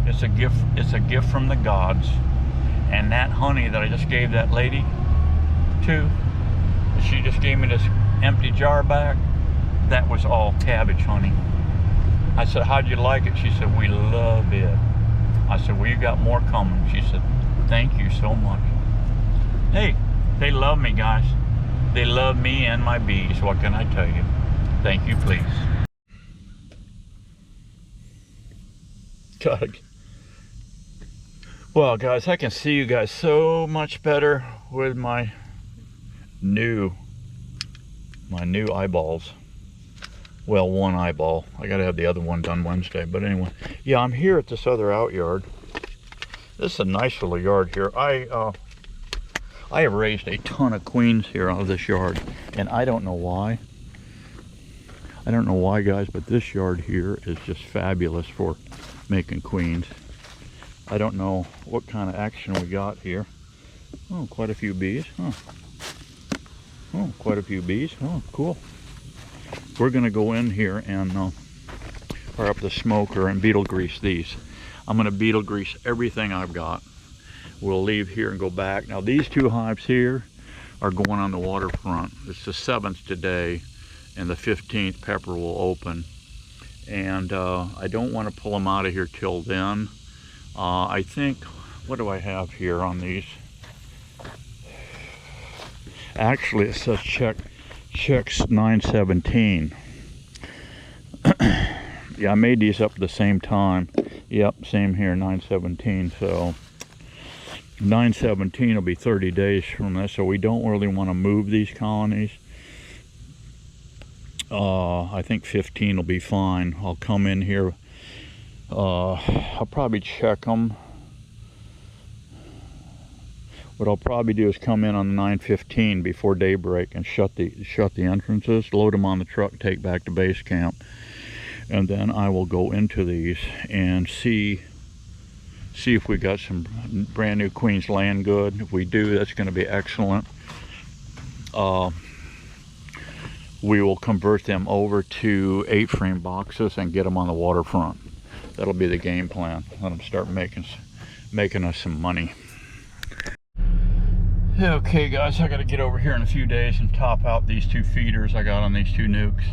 It's a gift. It's a gift from the gods. And that honey that I just gave that lady to, she just gave me this empty jar back. That was all cabbage honey. I said, how'd you like it? She said, we love it. I said, well, you got more coming. She said, thank you so much. Hey, they love me, guys. They love me and my bees. What can I tell you? Thank you, please. God. Well, guys, I can see you guys so much better with my new eyeballs. Well, one eyeball. I gotta have the other one done Wednesday. But anyway, yeah, I'm here at this other out yard. This is a nice little yard here. I have raised a ton of queens here out of this yard, and I don't know why. I don't know why, guys, but this yard here is just fabulous for making queens. I don't know what kind of action we got here. Oh, quite a few bees. Huh. Oh, quite a few bees. Oh, cool. We're going to go in here and fire up the smoker and beetle grease these. I'm going to beetle grease everything I've got. We'll leave here and go back. Now, these 2 hives here are going on the waterfront. It's the 7th today, and the 15th pepper will open. And I don't want to pull them out of here till then. I think, what do I have here on these? Actually, it says checks 917. Yeah, I made these up at the same time. Yep, same here, 917. So 917 will be 30 days from this, so we don't really want to move these colonies. I think 15 will be fine. I'll come in here. I'll probably check them. What I'll probably do is come in on 9:15 before daybreak and shut the entrances, load them on the truck, take back to base camp, and then I will go into these and see if we got some brand new queens laying good. If we do, that's going to be excellent. We will convert them over to 8-frame boxes and get them on the waterfront. That'll be the game plan. Let them start making us some money. Okay, guys, I got to get over here in a few days and top out these 2 feeders I got on these 2 nukes.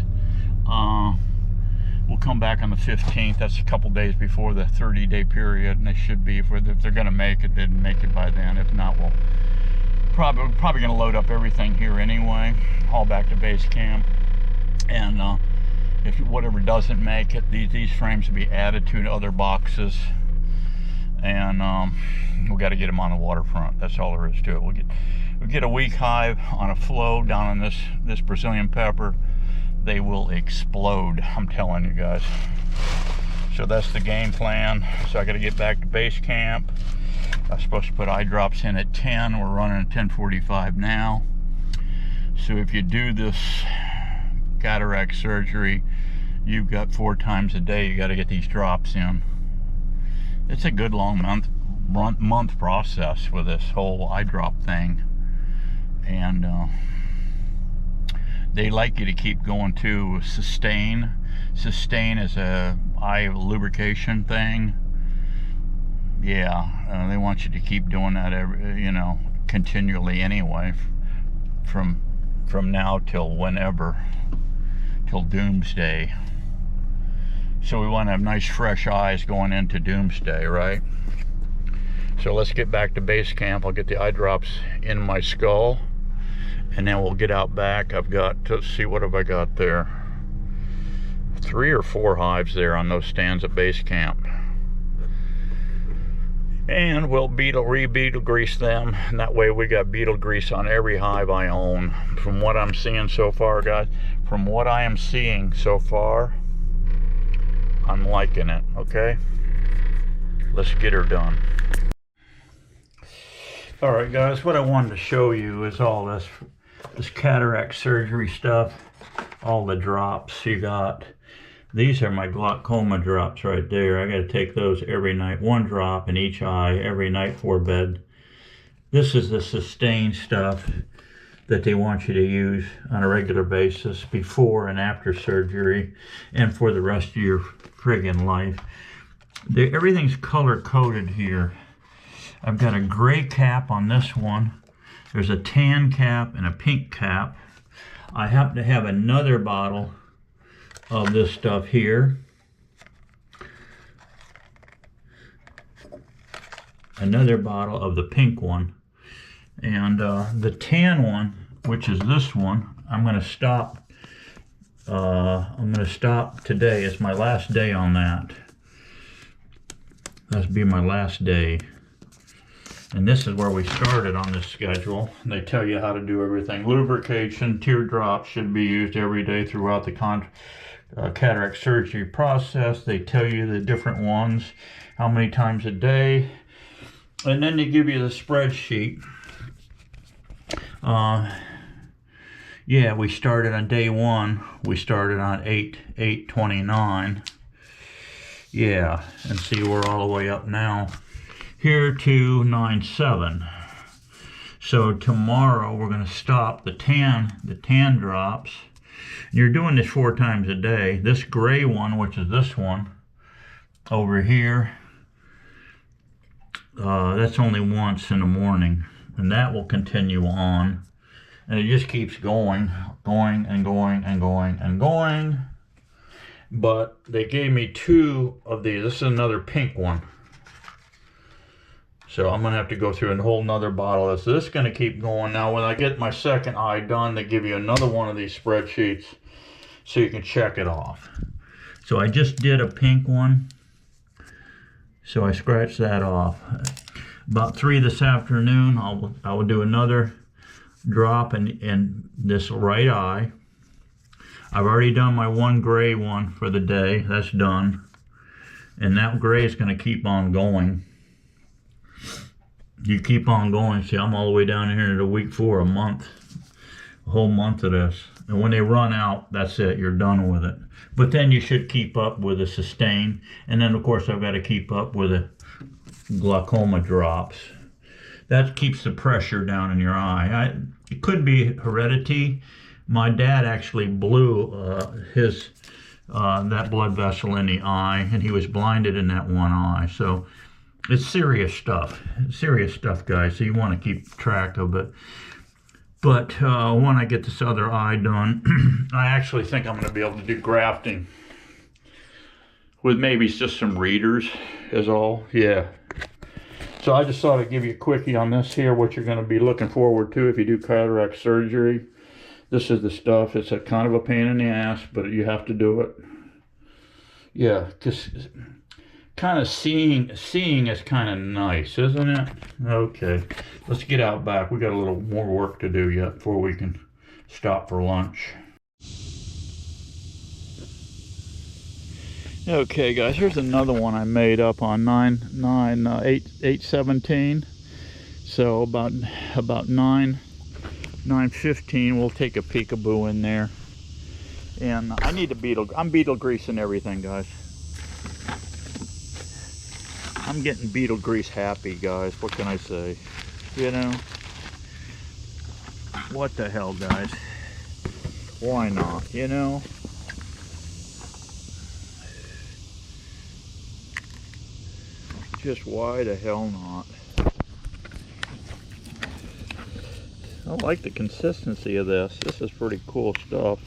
We'll come back on the 15th. That's a couple days before the 30-day period, and they should be, if they're going to make it, they'd make it by then. If not, we'll probably going to load up everything here anyway, haul back to base camp, and if whatever doesn't make it, these frames will be added to other boxes, and we got to get them on the waterfront. That's all there is to it. We'll get a weak hive on a flow down on this Brazilian pepper. They will explode, I'm telling you guys. So that's the game plan. So I got to get back to base camp. I was supposed to put eye drops in at 10. We're running at 10:45 now. So if you do this cataract surgery, you've got 4 times a day you got to get these drops in. It's a good long month process with this whole eye drop thing, and they like you to keep going too. Sustain is a eye lubrication thing. Yeah, they want you to keep doing that continually anyway, from now till whenever, till doomsday. So we want to have nice fresh eyes going into doomsday, right? So let's get back to base camp. I'll get the eye drops in my skull, and then we'll get out back. I've got to see, what have I got there? 3 or 4 hives there on those stands at base camp. And we'll beetle grease them, and that way we got beetle grease on every hive I own. From what I'm seeing so far, guys, from what I am seeing so far, I'm liking it. Okay, let's get her done. All right, guys, what I wanted to show you is all this cataract surgery stuff, all the drops you got. These are my glaucoma drops right there. I got to take those every night, one drop in each eye every night before bed. This is the sustain stuff that they want you to use on a regular basis before and after surgery and for the rest of your friggin' life. Everything's color coded here. I've got a gray cap on this one. There's a tan cap and a pink cap. I happen to have another bottle of this stuff here. Another bottle of the pink one. And the tan one, which is this one, I'm going to stop. I'm going to stop today. It's my last day on that. That'll be my last day. And this is where we started on this schedule. They tell you how to do everything. Lubrication, teardrops should be used every day throughout the cataract surgery process. They tell you the different ones, how many times a day. And then they give you the spreadsheet. Yeah, we started on day 1. We started on 8/8/29. Yeah, and see, we're all the way up now here to 9/7. So tomorrow we're going to stop the tan drops. You're doing this 4 times a day. This gray one, which is this one over here, that's only once in the morning, and that will continue on, and it just keeps going and going and going and going. But they gave me 2 of these. This is another pink one. So I'm going to have to go through a whole nother bottle of this. This is going to keep going. Now when I get my second eye done, they give you another one of these spreadsheets so you can check it off. So I just did a pink one. So I scratched that off. About 3 this afternoon, I will do another drop in this right eye. I've already done my 1 gray one for the day. That's done. And that gray is going to keep on going. You keep on going. See, I'm all the way down here to week 4, a month. A whole month of this. And when they run out, that's it. You're done with it. But then you should keep up with the sustain. And then, of course, I've got to keep up with the glaucoma drops. That keeps the pressure down in your eye. It could be heredity. My dad actually blew that blood vessel in the eye, and he was blinded in that one eye. So it's serious stuff. Serious stuff, guys. So you want to keep track of it. But when I get this other eye done, I actually think I'm going to be able to do grafting with maybe just some readers is all. Yeah. So I just thought I'd give you a quickie on this here, what you're going to be looking forward to if you do cataract surgery. This is the stuff. It's a kind of a pain in the ass, but you have to do it. Yeah, because kind of seeing is kind of nice, isn't it? Okay, let's get out back. We got a little more work to do yet before we can stop for lunch. Okay, guys, here's another one I made up on 8/17. So about 9/15, we'll take a peekaboo in there. And I need a beetle. I'm beetle greasing everything, guys. I'm getting beetle grease happy, guys. What can I say? You know? What the hell, guys? Why not, you know? Just why the hell not? I like the consistency of this. This is pretty cool stuff.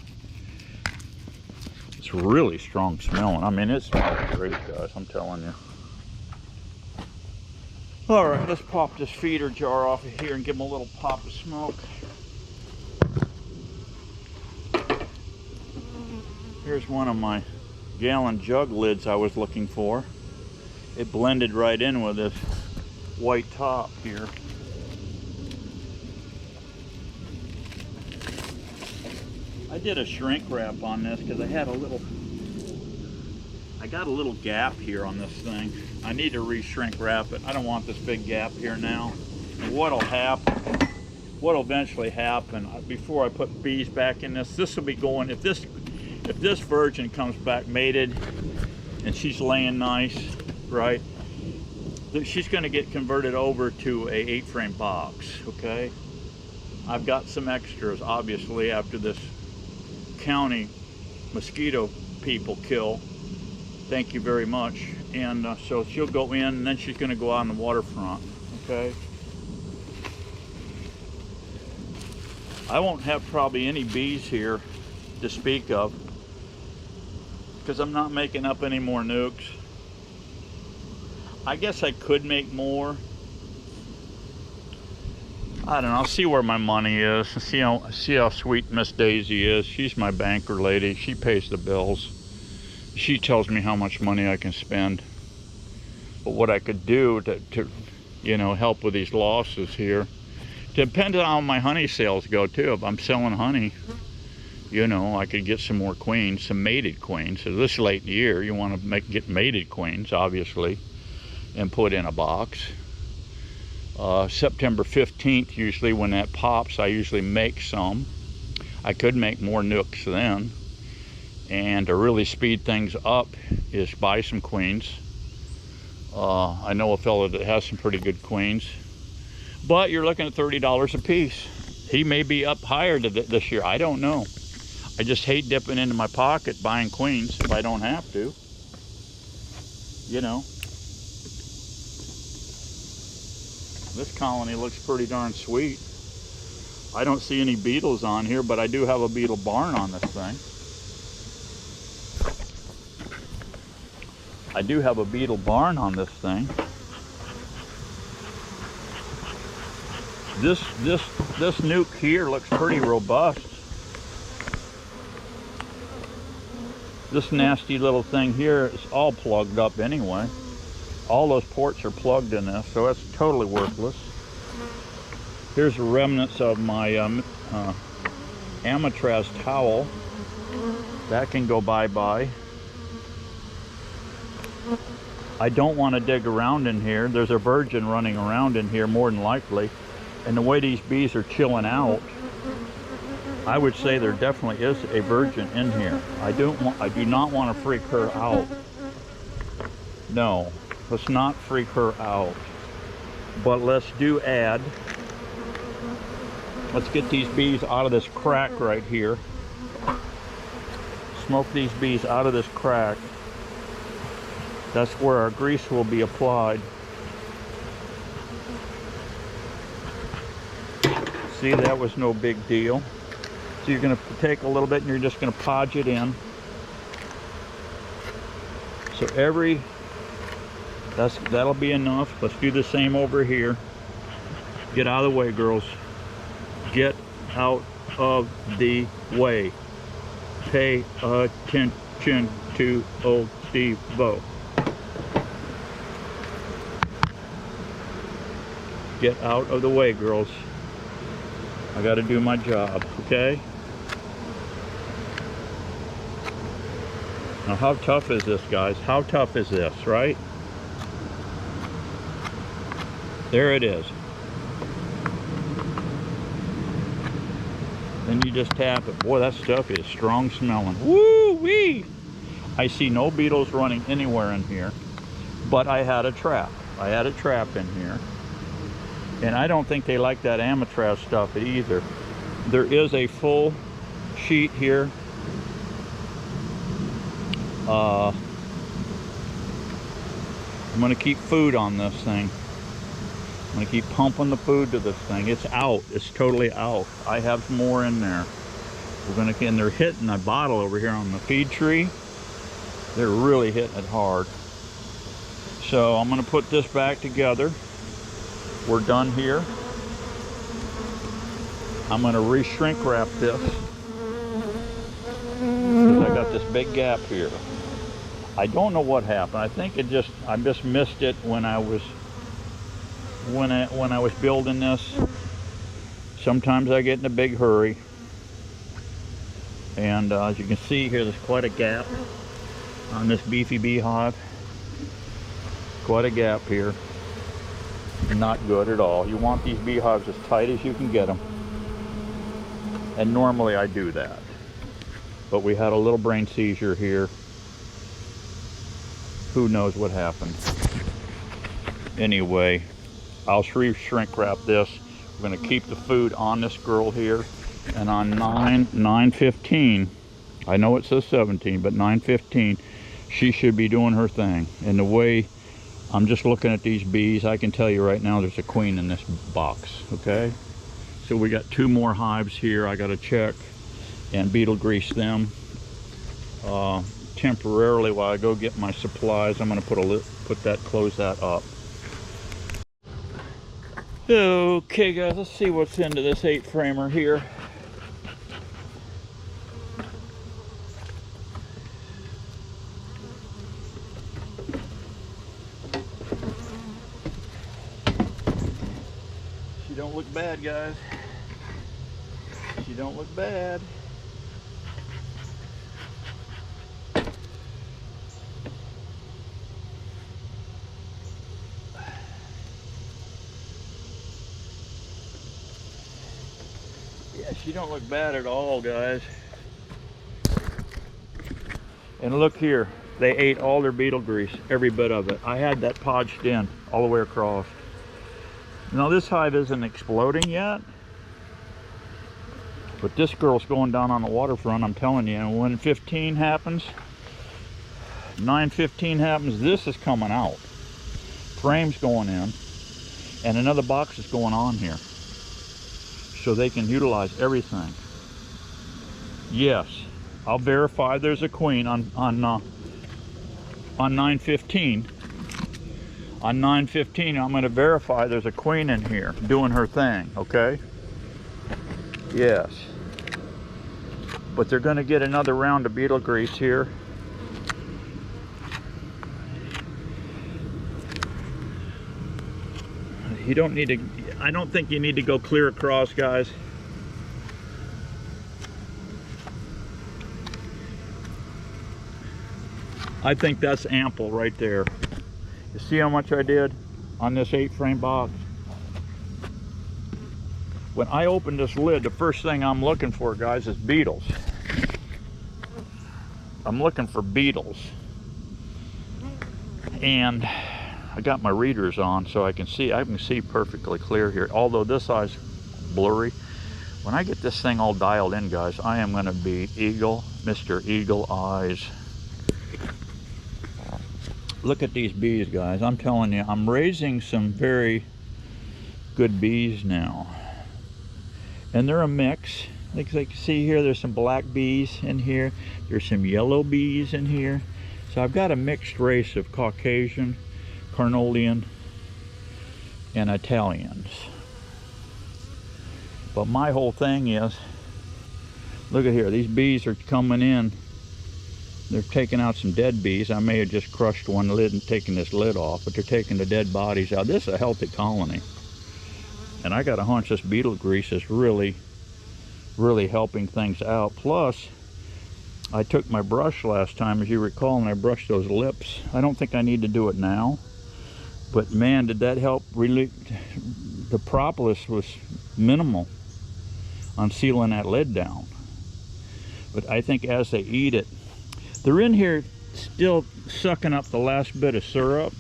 It's really strong smelling. I mean, it smells great, guys. I'm telling you. All right, let's pop this feeder jar off of here and give them a little pop of smoke. Here's one of my gallon jug lids I was looking for. It blended right in with this white top here. I did a shrink wrap on this because I got a little gap here on this thing. I need to re-shrink wrap it. I don't want this big gap here now. And what'll eventually happen, before I put bees back in this will be going, if this virgin comes back mated and she's laying nice, right, she's going to get converted over to a 8-frame box, okay? I've got some extras, obviously, after this county mosquito people kill. Thank you very much. And so she'll go in, and then she's going to go out on the waterfront, okay? I won't have probably any bees here to speak of because I'm not making up any more nukes. I guess I could make more. I don't know. I'll see where my money is. See how sweet Miss Daisy is. She's my banker lady. She pays the bills. She tells me how much money I can spend. But what I could do to you know, help with these losses here, depends on how my honey sales go too. If I'm selling honey, you know, I could get some more queens, some mated queens. So this late in the year, you want to get mated queens, obviously, and put in a box. September 15th, usually when that pops, I usually make some. I could make more nooks then. And to really speed things up is buy some queens. I know a fellow that has some pretty good queens. But you're looking at $30 a piece. He may be up higher this year. I don't know. I just hate dipping into my pocket buying queens if I don't have to. You know. This colony looks pretty darn sweet. I don't see any beetles on here, but I do have a beetle barn on this thing. I do have a beetle barn on this thing. This nuke here looks pretty robust. This nasty little thing here is all plugged up anyway. All those ports are plugged in this, so that's totally worthless. Here's the remnants of my Amatraz towel. That can go bye-bye. I don't want to dig around in here. There's a virgin running around in here more than likely. And the way these bees are chilling out, I would say there definitely is a virgin in here. I do not want to freak her out. No, let's not freak her out. But let's add. Let's get these bees out of this crack right here. Smoke these bees out of this crack. That's where our grease will be applied. See, that was no big deal. So you're going to take a little bit and you're just going to podge it in. So that'll be enough. Let's do the same over here. Get out of the way, girls. Get out of the way. Pay attention to old Steve-O. Get out of the way, girls. I got to do my job, okay? Now, how tough is this, guys? How tough is this, right? There it is. Then you just tap it. Boy, that stuff is strong smelling. Woo-wee! I see no beetles running anywhere in here, but I had a trap. I had a trap in here. And I don't think they like that Amatraz stuff either. There is a full sheet here. I'm going to keep food on this thing. I'm going to keep pumping the food to this thing. It's out. It's totally out. I have some more in there. We're going to, and they're hitting a bottle over here on the feed tree. They're really hitting it hard. So I'm going to put this back together. We're done here. I'm going to re-shrink wrap this because I got this big gap here. I don't know what happened. I think I just missed it when I was when I was building this. Sometimes I get in a big hurry. And as you can see here, there's quite a gap on this beefy beehive. Quite a gap here. Not good at all. You want these beehives as tight as you can get them. And normally I do that. But we had a little brain seizure here. Who knows what happened. Anyway, I'll shrink wrap this. We're going to keep the food on this girl here. And on 9/15, I know it says 17, but 9/15, she should be doing her thing. And the way I'm just looking at these bees, I can tell you right now there's a queen in this box, okay? So we got 2 more hives here I got to check and beetle grease them. Temporarily while I go get my supplies, I'm going to close that up. Okay guys, let's see what's into this 8-framer here. She don't look bad, guys. She don't look bad. Yeah, she don't look bad at all, guys. And look here, they ate all their beetle grease, every bit of it. I had that podged in all the way across. Now this hive isn't exploding yet, but this girl's going down on the waterfront, I'm telling you. And when 15 happens, 9/15 happens, this is coming out. Frames going in, and another box is going on here. So they can utilize everything. Yes, I'll verify there's a queen on 9/15. On 9/15, I'm going to verify there's a queen in here doing her thing, okay? Yes. But they're going to get another round of beetle grease here. You don't need to, I don't think you need to go clear across, guys. I think that's ample right there. You see how much I did on this 8-frame box? When I open this lid, the first thing I'm looking for, guys, is beetles. I'm looking for beetles. And I got my readers on so I can see perfectly clear here. Although this eye's blurry. When I get this thing all dialed in, guys, I am going to be Mr. Eagle Eyes. Look at these bees, guys. I'm telling you, I'm raising some very good bees now. And they're a mix. Like you can see here, there's some black bees in here. There's some yellow bees in here. So I've got a mixed race of Caucasian, Carnolian, and Italians. But my whole thing is, look at here, these bees are coming in. They're taking out some dead bees. I may have just crushed one lid and taken this lid off, but they're taking the dead bodies out. This is a healthy colony. And I got a hunch this beetle grease is really helping things out. Plus, I took my brush last time, as you recall, and I brushed those lips. I don't think I need to do it now. But man, did that help really. The propolis was minimal on sealing that lid down. But I think as they eat it, they're in here still sucking up the last bit of syrup.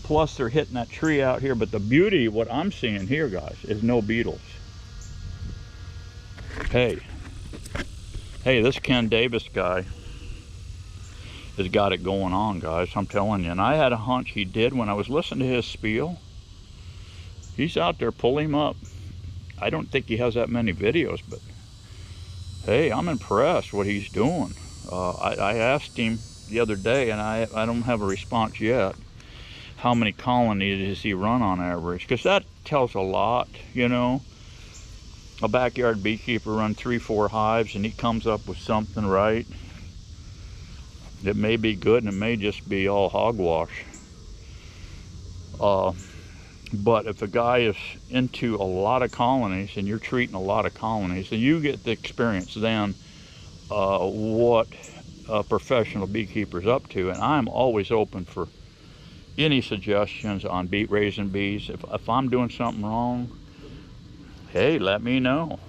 Plus they're hitting that tree out here. But the beauty of what I'm seeing here, guys, is no beetles. Hey, this Ken Davis guy has got it going on, guys. I'm telling you. And I had a hunch he did when I was listening to his spiel. He's out there, pull him up. I don't think he has that many videos, but hey, I'm impressed what he's doing. I asked him the other day, and I don't have a response yet. How many colonies does he run on average? Because that tells a lot, you know. A backyard beekeeper runs 3-4 hives, and he comes up with something, right? It may be good, and it may just be all hogwash. But if a guy is into a lot of colonies and you're treating a lot of colonies, and you get the experience then what a professional beekeeper's up to. And I'm always open for any suggestions on raising bees. If I'm doing something wrong, hey, let me know.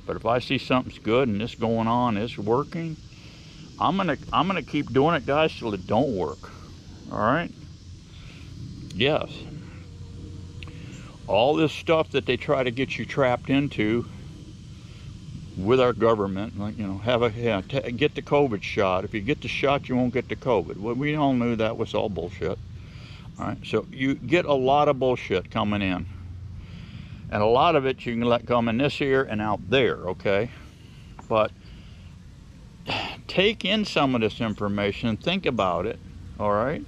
But if I see something's good and it's going on, it's working, I'm gonna keep doing it, guys, till it don't work. All right? Yes. All this stuff that they try to get you trapped into with our government, like, you know, get the COVID shot. If you get the shot, you won't get the COVID. Well, we all knew that was all bullshit. All right, so you get a lot of bullshit coming in, and a lot of it you can let come in this ear and out there, okay? But take in some of this information and think about it, all right?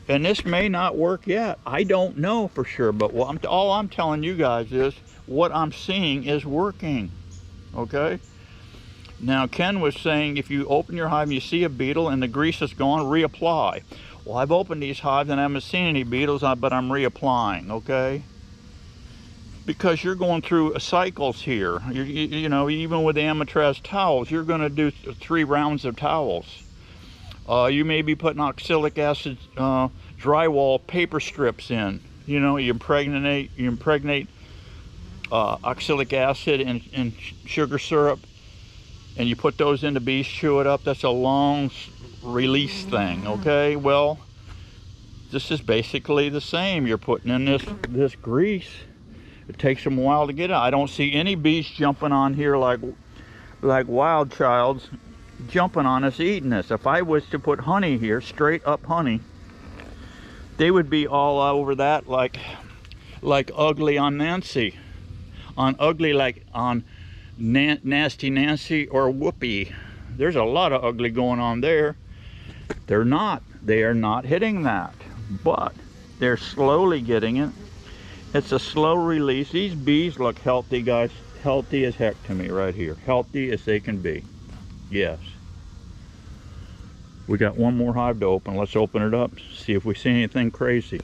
And this may not work yet. I don't know for sure, but all I'm telling you guys is what I'm seeing is working, okay? Now, Ken was saying if you open your hive and you see a beetle and the grease is gone, reapply. Well, I've opened these hives and I haven't seen any beetles, but I'm reapplying, okay? Because you're going through cycles here. You know, even with the Amatraz towels, you're going to do 3 rounds of towels. You may be putting oxalic acid drywall paper strips in. You know, you impregnate oxalic acid and sugar syrup, and you put those in, the bees chew it up. That's a long release thing, okay? Well, this is basically the same. You're putting in this grease. It takes them a while to get it. I don't see any bees jumping on here like wild childs, jumping on us, eating us. If I was to put honey here, straight up honey, they would be all over that like Ugly on Nancy, on Ugly like on Nasty Nancy or Whoopi. There's a lot of ugly going on there. They are not hitting that, but they're slowly getting it. It's a slow release. These bees look healthy, guys. Healthy as heck to me right here. Healthy as they can be. Yes. We got one more hive to open. Let's open it up, see if we see anything crazy.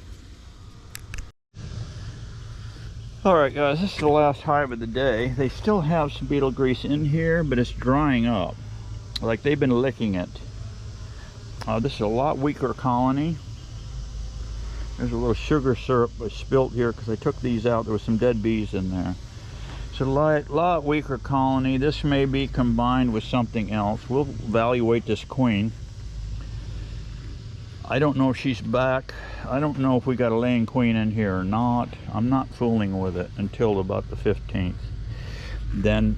All right, guys, this is the last hive of the day. They still have some beetle grease in here, but it's drying up. Like they've been licking it. This is a lot weaker colony. There's a little sugar syrup was spilt here because I took these out. There was some dead bees in there. It's a lot weaker colony. This may be combined with something else. We'll evaluate this queen. I don't know if she's back. I don't know if we got a laying queen in here or not. I'm not fooling with it until about the 15th. Then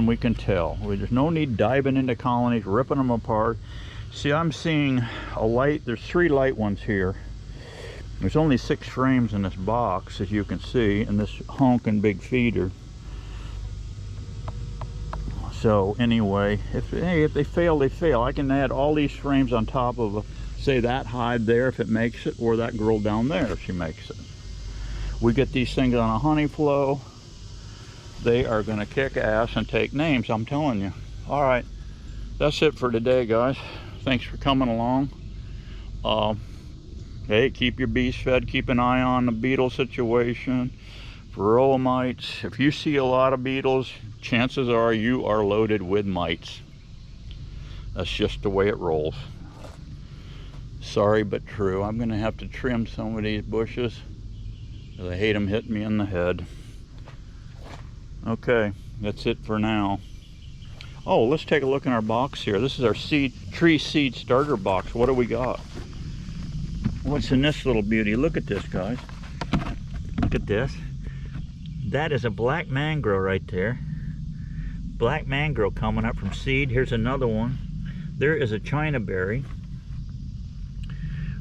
we can tell. There's no need diving into colonies, ripping them apart. See, I'm seeing a light. There's 3 light ones here. There's only 6 frames in this box, as you can see, and this honking big feeder. So anyway, if they fail, they fail. I can add all these frames on top of, say, that hive there if it makes it, or that girl down there if she makes it. We get these things on a honey flow. They are going to kick ass and take names, I'm telling you. All right, that's it for today, guys. Thanks for coming along. Hey, keep your bees fed. Keep an eye on the beetle situation. Varroa mites. If you see a lot of beetles, chances are you are loaded with mites. That's just the way it rolls. Sorry but true. I'm going to have to trim some of these bushes because I hate them hitting me in the head. Okay, that's it for now. Oh, let's take a look in our box here. This is our tree seed starter box. What do we got? What's in this little beauty? Look at this, guys. Look at this. That is a black mangrove right there. Black mangrove coming up from seed. Here's another one. There is a China berry.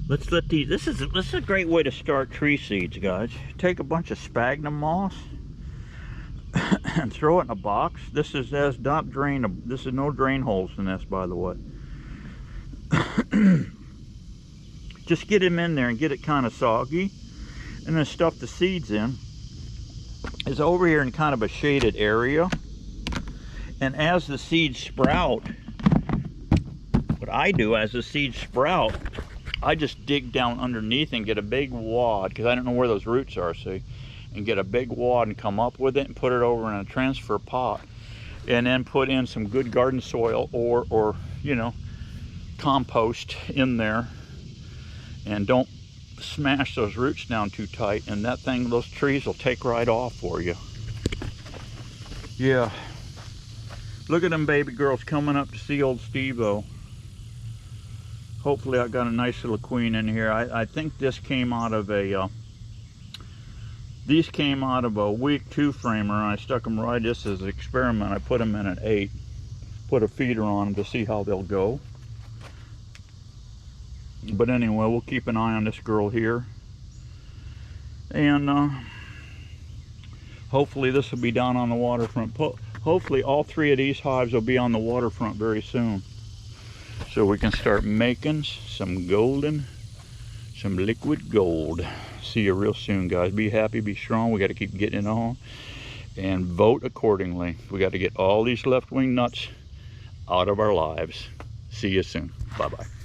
Let's let these. This is a great way to start tree seeds, guys. Take a bunch of sphagnum moss and throw it in a box. This is not drainable. This is no drain holes in this, by the way. Just get them in there and get it kind of soggy, and then stuff the seeds in. It's over here in kind of a shaded area, and as the seeds sprout, what I do as the seeds sprout, I just dig down underneath and get a big wad, because I don't know where those roots are, see, and get a big wad and come up with it and put it over in a transfer pot, and then put in some good garden soil or you know, compost in there, and don't smash those roots down too tight, and that thing, those trees will take right off for you. Yeah, look at them baby girls coming up to see old Steve-O. Hopefully I got a nice little queen in here. I think this came out of a these came out of a week 2 framer, and I stuck them right just as an experiment. I put them in at 8, put a feeder on them to see how they'll go. But anyway, we'll keep an eye on this girl here, and hopefully this will be down on the waterfront. Hopefully all 3 of these hives will be on the waterfront very soon, so we can start making some liquid gold. See you real soon, guys. Be happy, be strong. We got to keep getting it on and vote accordingly. We got to get all these left-wing nuts out of our lives. See you soon. Bye-bye.